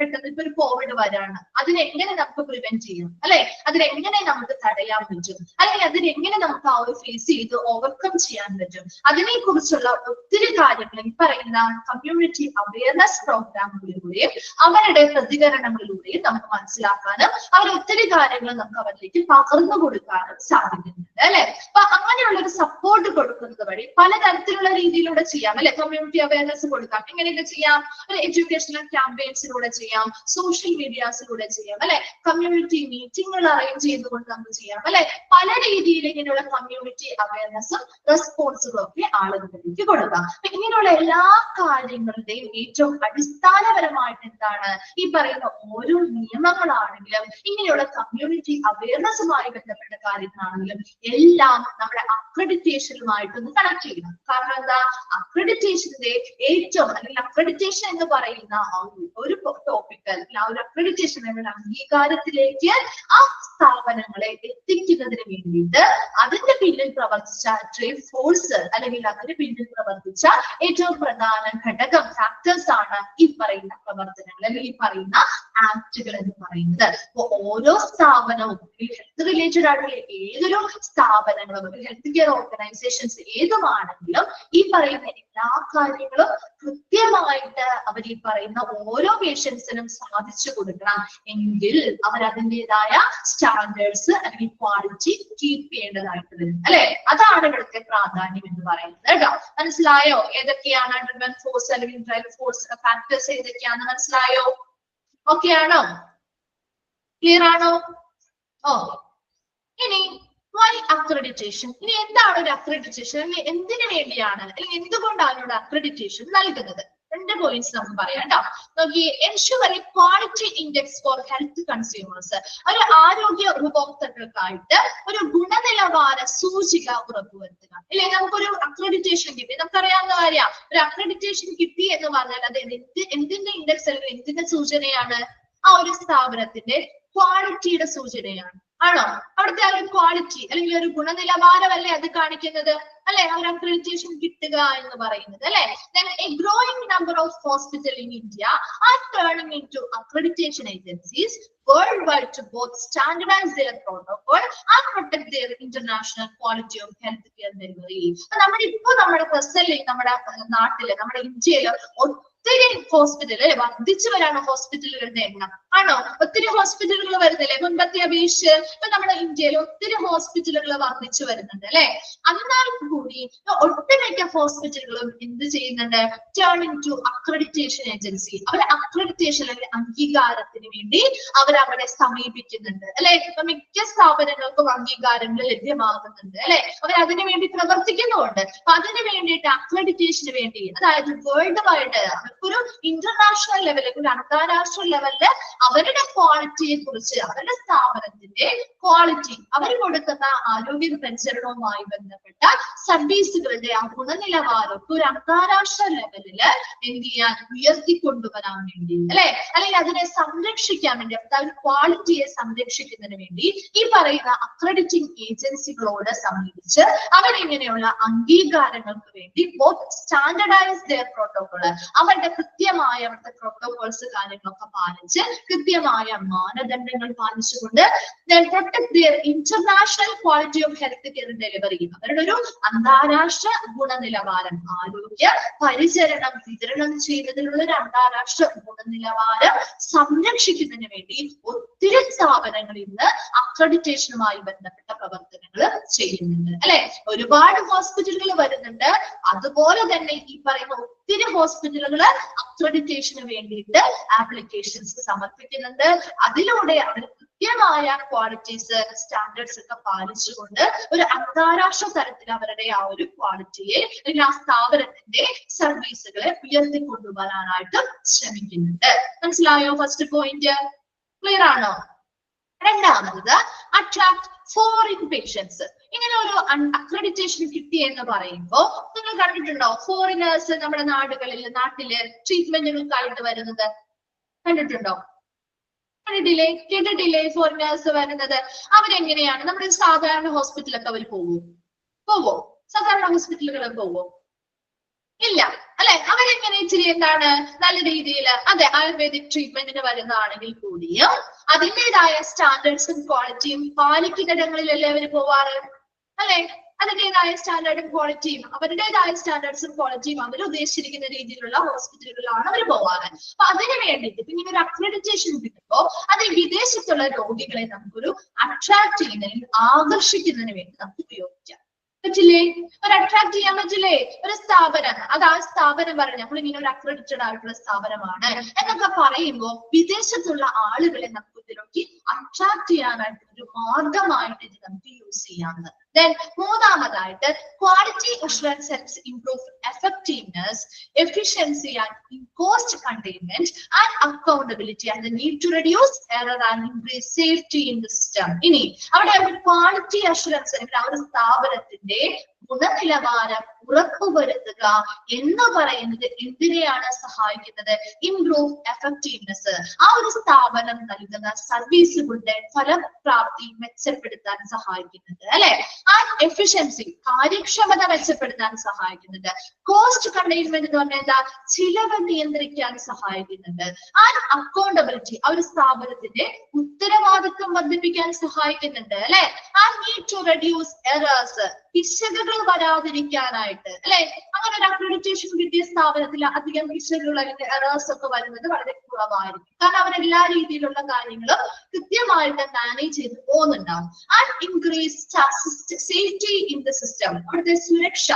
Speaker 1: പെട്ടെന്ന് ഇപ്പൊ ഒരു കോവിഡ് വരാണ്, അതിനെങ്ങനെ നമുക്ക് പ്രിവെന്റ് ചെയ്യാം അല്ലെ, അതിനെങ്ങനെ നമുക്ക് തടയാൻ പറ്റും, അല്ലെങ്കിൽ അതിനെങ്ങനെ നമുക്ക് ആ ഒരു ഫേസ് ചെയ്ത് ഓവർകം ചെയ്യാൻ പറ്റും, അതിനെ കുറിച്ചുള്ള ഒത്തിരി കാര്യങ്ങൾ ഈ പറയുന്ന കമ്മ്യൂണിറ്റി അവയർനെസ് പ്രോഗ്രാമുകളിലൂടെയും അവരുടെ പ്രതികരണങ്ങളിലൂടെയും നമുക്ക് മനസ്സിലാക്കാനും അവർ ഒത്തിരി കാര്യങ്ങൾ നമുക്ക് അവരിലേക്ക് പകർന്നു കൊടുക്കാനും സാധിക്കുന്നുണ്ട് അല്ലെ. അപ്പൊ അങ്ങനെയുള്ള ഒരു സപ്പോർട്ട് കൊടുക്കുന്നത് വഴി പലതരത്തിലുള്ള രീതിയിലൂടെ ചെയ്യാം അല്ലെ. കമ്മ്യൂണിറ്റി അവയർനെസ് കൊടുക്കാം, ഇങ്ങനെയൊക്കെ ചെയ്യാം, ഒരു എഡ്യൂക്കേഷണൽ ക്യാമ്പയിൻസിലൂടെ ചെയ്യാം, സോഷ്യൽ മീഡിയാസിലൂടെ ചെയ്യാം അല്ലെ, കമ്മ്യൂണിറ്റി മീറ്റിംഗുകൾ അറേഞ്ച് ചെയ്തുകൊണ്ട് നമുക്ക് ചെയ്യാം അല്ലെ. പല രീതിയിൽ ഇങ്ങനെയുള്ള കമ്മ്യൂണിറ്റി അവയർനെസ്സും റെസ്പോൺസുകളും ഒക്കെ ആളുകളിലേക്ക് കൊടുക്കാം. ഇങ്ങനെയുള്ള എല്ലാ കാര്യങ്ങളുടെയും ഏറ്റവും അടിസ്ഥാനപരമായിട്ട് എന്താണ് ഈ പറയുന്ന ഓരോ നിയമങ്ങളാണെങ്കിലും ഇങ്ങനെയുള്ള കമ്മ്യൂണിറ്റി അവയർനെസ്സുമായി ബന്ധപ്പെട്ട കാര്യങ്ങളാണെങ്കിലും എല്ലാം നമ്മുടെ അക്രഡിറ്റേഷനുമായിട്ടൊന്ന് കണക്ട് ചെയ്യണം. കാരണം എന്താ, അക്രഡിറ്റേഷന്റെ ഏറ്റവും അല്ലെങ്കിൽ അക്രഡിറ്റേഷൻ എന്ന് പറയുന്ന ഒരു ടോപ്പിക് അല്ലെങ്കിൽ ആ ഒരു അക്രഡിറ്റേഷൻ എന്ന അംഗീകാരത്തിലേക്ക് ആ സ്ഥാപനങ്ങളെ എത്തിക്കുന്നതിന് വേണ്ടിയിട്ട് അതിന്റെ പിന്നിൽ പ്രവർത്തിച്ച ട്രേഡ് ഫോഴ്സ് അല്ലെങ്കിൽ അതിന്റെ പിന്നിൽ പ്രവർത്തിച്ച ഏറ്റവും പ്രധാന ഘടകം ഫാക്ടേഴ്സ് ആണ് ഈ പറയുന്ന പ്രവർത്തനങ്ങൾ അല്ലെങ്കിൽ ഈ പറയുന്ന ആക്ടുകൾ എന്ന് പറയുന്നത്. അപ്പൊ ഓരോ സ്ഥാപനവും ഹെൽത്ത് റിലേറ്റഡ് ആയിട്ടുള്ള ഏതൊരു സ്ഥാപനങ്ങളും ഹെൽത്ത് കെയർ ഓർഗനൈസേഷൻസ് ഏതുമാണെങ്കിലും ഈ പറയുന്ന എല്ലാ കാര്യങ്ങളും കൃത്യമായിട്ട് അവർ ഈ പറയുന്ന ഓരോ പേഷ്യൻസിനും സാധിച്ചു കൊടുക്കണം എങ്കിൽ അവർ അതിൻ്റെതായ സ്റ്റാൻഡേർഡ്സ് അല്ലെങ്കിൽ ക്വാളിറ്റി കീപ്പ് ചെയ്യേണ്ടതായിട്ട് വരും അല്ലെ. അതാണ് ഇവിടുത്തെ പ്രാധാന്യം എന്ന് പറയുന്നത് കേട്ടോ. മനസ്സിലായോ ഏതൊക്കെയാണ് ഡ്രിവൻ ഫോഴ്സ് അല്ലെങ്കിൽ ഡ്രൈവ് ഫോഴ്സ് ഫാക്ടേഴ്സ് ഏതൊക്കെയാണെന്ന് മനസ്സിലായോ? ഓക്കെ ആണോ? ക്ലിയർ ആണോ? ഓ ഇനി വൈ അക്രഡിറ്റേഷൻ. ഇനി എന്താണ് ഒരു അക്രഡിറ്റേഷൻ, അല്ലെങ്കിൽ എന്തിനു വേണ്ടിയാണ് അല്ലെങ്കിൽ എന്തുകൊണ്ടാണ് ഒരു അക്രഡിറ്റേഷൻ നൽകുന്നത്? രണ്ട് പോയിന്റ്സ് നമുക്ക് പറയാം കേട്ടോ. നോക്കി, ensure A quality index for health consumers. ഒരു ആരോഗ്യ ഉപഭോക്താക്കൾക്കായിട്ട് ഒരു ഗുണനിലവാര സൂചിക ഉറപ്പുവരുത്തുക അല്ലെ. നമുക്കൊരു അക്രഡിറ്റേഷൻ കിട്ടി, നമുക്കറിയാവുന്ന കാര്യമാണ്. ഒരു അക്രഡിറ്റേഷൻ കിട്ടി എന്ന് പറഞ്ഞാൽ അത് എന്തിന്റെ ഇൻഡെക്സ് അല്ലെങ്കിൽ എന്തിന്റെ സൂചനയാണ്? ആ ഒരു സ്ഥാപനത്തിന്റെ ക്വാളിറ്റിയുടെ സൂചനയാണ്. ആണോ? അവിടുത്തെ ആ ഒരു ക്വാളിറ്റി അല്ലെങ്കിൽ ഒരു ഗുണനിലവാരമല്ലേ അത് കാണിക്കുന്നത് അല്ലെ, ആ ഒരു അക്രഡിറ്റേഷൻ കിട്ടുക എന്ന് പറയുന്നത് അല്ലെ. Then a growing number of hospitals in India are turning into accreditation agencies worldwide to both standardize their protocol and protect their international quality of health care delivery. നമ്മുടെ പ്രസന്റ് നമ്മുടെ നാട്ടില് നമ്മുടെ ഇന്ത്യയില് ഒത്തിരി ഹോസ്പിറ്റൽ വർദ്ധിച്ചു വരാണ് ഹോസ്പിറ്റലുകളുടെ എണ്ണം. ആണോ? ഒത്തിരി ഹോസ്പിറ്റലുകൾ വരുന്നില്ലേ മുൻപത്തെ അപേക്ഷിച്ച്? ഇപ്പൊ നമ്മുടെ ഇന്ത്യയിൽ ഒത്തിരി ഹോസ്പിറ്റലുകൾ വർദ്ധിച്ചു വരുന്നുണ്ട് അല്ലെ. എന്നാൽ കൂടി ഒട്ടുമിക്ക ഹോസ്പിറ്റലുകളും എന്ത് ചെയ്യുന്നുണ്ട്? Turning to accreditation agency. അവർ അക്രഡിറ്റേഷൻ അല്ലെങ്കിൽ അംഗീകാരത്തിന് വേണ്ടി അവർ അവരെ സമീപിക്കുന്നുണ്ട് അല്ലെ. ഇപ്പൊ മിക്ക സ്ഥാപനങ്ങൾക്കും അംഗീകാരങ്ങൾ ലഭ്യമാകുന്നുണ്ട് അല്ലെ. അവർ അതിനു വേണ്ടി പ്രവർത്തിക്കുന്നുണ്ട്. അപ്പൊ അതിനു വേണ്ടിയിട്ട് അക്രഡിറ്റേഷന് വേണ്ടി, അതായത് വേൾഡ് വൈഡ് ഒരു ഇന്റർനാഷണൽ ലെവലിൽ ഒരു അന്താരാഷ്ട്ര ലെവലില് അവരുടെ ക്വാളിറ്റിയെ കുറിച്ച്, അവരുടെ സ്ഥാപനത്തിന്റെ ക്വാളിറ്റി, അവർ കൊടുക്കുന്ന ആരോഗ്യ പരിചരണവുമായി ബന്ധപ്പെട്ട സർവീസുകളുടെ ആ ഗുണനിലവാരം ഒരു അന്താരാഷ്ട്ര ലെവലില് എന്ത് ചെയ്യാൻ, ഉയർത്തിക്കൊണ്ടുവരാൻ വേണ്ടി അല്ലെ, അല്ലെങ്കിൽ അതിനെ സംരക്ഷിക്കാൻ വേണ്ടി, അതായത് ക്വാളിറ്റിയെ സംരക്ഷിക്കുന്നതിന് വേണ്ടി ഈ പറയുന്ന അക്രഡിറ്റിംഗ് ഏജൻസികളോട് സമീപിച്ച് അവരിങ്ങനെയുള്ള അംഗീകാരങ്ങൾക്ക് വേണ്ടി സ്റ്റാൻഡർഡൈസ് ദെയർ പ്രോട്ടോകോൾ, അവരുടെ കൃത്യമായ അവരുടെ പ്രോട്ടോകോൾസ് കാര്യങ്ങളൊക്കെ പാലിച്ച് കൃത്യമായ മാനദണ്ഡങ്ങൾ പാലിച്ചുകൊണ്ട് protect their international quality of health care delivery, അവരുടെ ഒരു അന്താരാഷ്ട്ര ഗുണനിലവാരം, ആരോഗ്യ പരിചരണം വിതരണം ചെയ്യുന്നതിനുള്ള ഒരു അന്താരാഷ്ട്ര ഗുണനിലവാരം സംരക്ഷിക്കുന്നതിന് വേണ്ടി ഒത്തിരി സ്ഥാപനങ്ങൾ ഇന്ന് അക്രഡിറ്റേഷനുമായി ബന്ധപ്പെട്ട പ്രവർത്തനങ്ങൾ ചെയ്യുന്നുണ്ട് അല്ലെ. ഒരുപാട് ഹോസ്പിറ്റലുകൾ വരുന്നുണ്ട്. അതുപോലെ തന്നെ ഈ പറയുന്ന ഒത്തിരി ഹോസ്പിറ്റലുകൾ അക്രഡിറ്റേഷന് വേണ്ടിയിട്ട് ആപ്ലിക്കേഷൻസ് സമർപ്പിക്കുന്നുണ്ട്. അതിലൂടെ അവർ കൃത്യമായ ക്വാളിറ്റീസ് സ്റ്റാൻഡേർഡ്സ് ഒക്കെ പാലിച്ചുകൊണ്ട് ഒരു അന്താരാഷ്ട്ര തലത്തിൽ അവരുടെ ആ ഒരു ക്വാളിറ്റിയെ അല്ലെങ്കിൽ ആ സ്ഥാപനത്തിന്റെ സർവീസുകളെ ഉയർത്തിക്കൊണ്ടുവരാനായിട്ട് ശ്രമിക്കുന്നുണ്ട്. മനസ്സിലായോ? ഫസ്റ്റ് പോയിന്റ് ക്ലിയർ ആണോ? രണ്ടാമത് അട്രാക്ട് ഫോറിൻ പേഷ്യൻസ്. ഇങ്ങനെ ഒരു അക്രഡിറ്റേഷൻ കിട്ടി എന്ന് പറയുമ്പോൾ നിങ്ങൾ കണ്ടിട്ടുണ്ടോ ഫോറിനേഴ്സ് നമ്മുടെ നാട്ടില് ട്രീറ്റ്മെന്റുകൾക്കായിട്ട് വരുന്നത്? കണ്ടിട്ടുണ്ടോ? കേട്ടിട്ടില്ലേ ഫോറിനേഴ്സ് വരുന്നത്? അവരെങ്ങനെയാണ്? നമ്മുടെ സാധാരണ ഹോസ്പിറ്റലൊക്കെ അവർ പോവോ? സാധാരണ ഹോസ്പിറ്റലുകളിൽ പോവോ? ഇല്ല അല്ലെ? അവരെങ്ങനെ ഇച്ചിരി എന്താണ് നല്ല രീതിയിൽ അതെ ആയുർവേദിക് ട്രീറ്റ്മെന്റിന് വരുന്നതാണെങ്കിൽ കൂടിയും അതിൻ്റെതായ സ്റ്റാൻഡേർഡ്സും ക്വാളിറ്റിയും പാലിക്കുന്നിടങ്ങളിലല്ലേ അവർ പോവാറ് അല്ലെ? അതിൻ്റെതായ സ്റ്റാൻഡേർഡും ക്വാളിറ്റിയും അവരുടേതായ സ്റ്റാൻഡേർഡ്സും ക്വാളിറ്റിയും അവർ ഉദ്ദേശിച്ചിരിക്കുന്ന രീതിയിലുള്ള ഹോസ്പിറ്റലുകളിലാണ് അവർ പോവാറ്. അപ്പൊ അതിന് വേണ്ടിയിട്ട് ഇങ്ങനെ ഒരു അക്രഡിറ്റേഷൻ കിട്ടുമ്പോൾ അത് വിദേശത്തുള്ള രോഗികളെ നമുക്കൊരു അട്രാക്ട് ചെയ്യുന്നതിന് ആകർഷിക്കുന്നതിന് വേണ്ടി നമുക്ക് ഉപയോഗിക്കാം. പറ്റില്ലേ? ഒരു അട്രാക്ട് ചെയ്യാൻ പറ്റില്ലേ? ഒരു സ്ഥാപനം അത് ആ സ്ഥാപനം പറഞ്ഞു നമ്മൾ ഇങ്ങനെ ഒരു അക്രഡിറ്റഡ് ആയിട്ടുള്ള സ്ഥാപനമാണ് എന്നൊക്കെ പറയുമ്പോൾ വിദേശത്തുള്ള ആളുകളെ നമുക്ക് ഇതിലേക്ക് അട്രാക്ട് ചെയ്യാനായിട്ട് ഒരു മാർഗമായിട്ട് ഇത് നമുക്ക് യൂസ് ചെയ്യാവുന്നത്. Then മൂന്നാമതായിട്ട് quality assurance helps improve effectiveness, efficiency and cost containment and accountability and the need to reduce error and increase safety in the system. ഇനി അവിടെ ക്വാളിറ്റി അഷ്വറൻസ് അല്ലെങ്കിൽ ആ ഒരു സ്ഥാപനത്തിന്റെ ഗുണനിലവാരം ഉറപ്പുവരുത്തുക എന്ന് പറയുന്നത് എന്തിനെയാണ് സഹായിക്കുന്നത്? Improve effectiveness. ആ ഒരു സ്ഥാപനം നൽകുന്ന സർവീസുകളുടെ ഫലപ്രാപ്തി മെച്ചപ്പെടുത്താൻ സഹായിക്കുന്നുണ്ട് അല്ലെ? ആൻഡ് എഫിഷ്യൻസി കാര്യക്ഷമത മെച്ചപ്പെടുത്താൻ സഹായിക്കുന്നുണ്ട്. കോസ്റ്റ് കണ്ടെയ്ൻമെന്റ് എന്ന് പറഞ്ഞാൽ എന്താ? ചിലവ് നിയന്ത്രിക്കാൻ സഹായിക്കുന്നുണ്ട്. ആൻഡ് അക്കൗണ്ടബിലിറ്റി ആ ഒരു സ്ഥാപനത്തിന്റെ ഉത്തരവാദിത്വം വർദ്ധിപ്പിക്കാൻ സഹായിക്കുന്നുണ്ട് അല്ലെ? And need to reduce errors പിശകുകൾ വരാതിരിക്കാനായിട്ട് അല്ലെ? അങ്ങനെ ഒരു അക്രഡിറ്റേഷൻ കിട്ടിയ സ്ഥാപനത്തിൽ അധികം പിശകുകൾ അല്ലെങ്കിൽ എറേഴ്സ് ഒക്കെ വരുന്നത് വളരെ കുറവായിരിക്കും. കാരണം അവരെല്ലാ രീതിയിലുള്ള കാര്യങ്ങളും കൃത്യമായിട്ട് മാനേജ് ചെയ്ത് പോകുന്നുണ്ടാവും. And increase safety in the system. അവിടുത്തെ സുരക്ഷ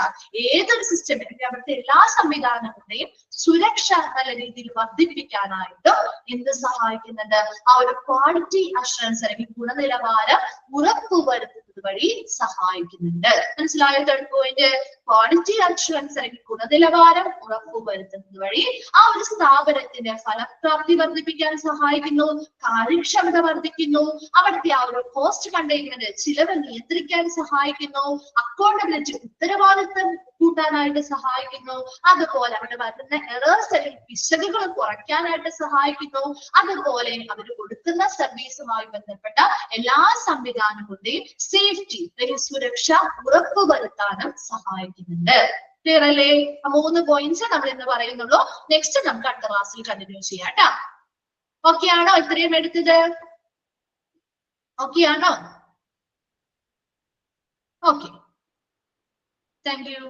Speaker 1: ഏതൊരു സിസ്റ്റമിലും അവിടുത്തെ എല്ലാ സംവിധാനങ്ങളുടെയും സുരക്ഷ നല്ല രീതിയിൽ വർദ്ധിപ്പിക്കാനായിട്ടും എന്ത് സഹായിക്കുന്നുണ്ട്? ആ ഒരു ക്വാളിറ്റി അഷ്വറൻസ് അല്ലെങ്കിൽ ഗുണനിലവാരം ഉറപ്പുവരുത്തുന്നത് വഴി സഹായിക്കുന്നുണ്ട്. മനസ്സിലായോ? തേർഡ് പോയിന്റ് ക്വാളിറ്റി അഷ്വറൻസ് അല്ലെങ്കിൽ ഗുണനിലവാരം ഉറപ്പുവരുത്തുന്നത് വഴി ആ ഒരു സ്ഥാപനത്തിന്റെ ഫലപ്രാപ്തി വർദ്ധിപ്പിക്കാൻ സഹായിക്കുന്നു, കാര്യക്ഷമത വർദ്ധിക്കുന്നു, അവിടുത്തെ ആ ഒരു കോസ്റ്റ് കണ്ടെയ്ൻമെന്റ് ചിലവ് നിയന്ത്രിക്കാൻ സഹായിക്കുന്നു, അക്കൗണ്ടബിലിറ്റി ഉത്തരവാദിത്വം കൂട്ടാനായിട്ട് സഹായിക്കുന്നു, അതുപോലെ അവിടെ വരുന്ന എറേഴ്സ് അല്ലെങ്കിൽ പിശകുകൾ കുറയ്ക്കാനായിട്ട് സഹായിക്കുന്നു, അതുപോലെ അവർ കൊടുക്കുന്ന സർവീസുമായി ബന്ധപ്പെട്ട എല്ലാ സംവിധാനങ്ങളുടെയും സേഫ്റ്റി അല്ലെങ്കിൽ സുരക്ഷ ഉറപ്പുവരുത്താനും സഹായിക്കുന്നുണ്ട്. ക്ലിയർ അല്ലേ? 3 പോയിന്റ്സ് നമ്മൾ ഇന്ന് പറയുന്നുള്ളൂ. നെക്സ്റ്റ് നമുക്ക് അടുത്ത ക്ലാസ്സിൽ കണ്ടിന്യൂ ചെയ്യാം കേട്ടോ. ഓക്കെ ആണോ? ഇത്രയും എടുത്തത് ഓക്കെ ആണോ? Okay, thank you.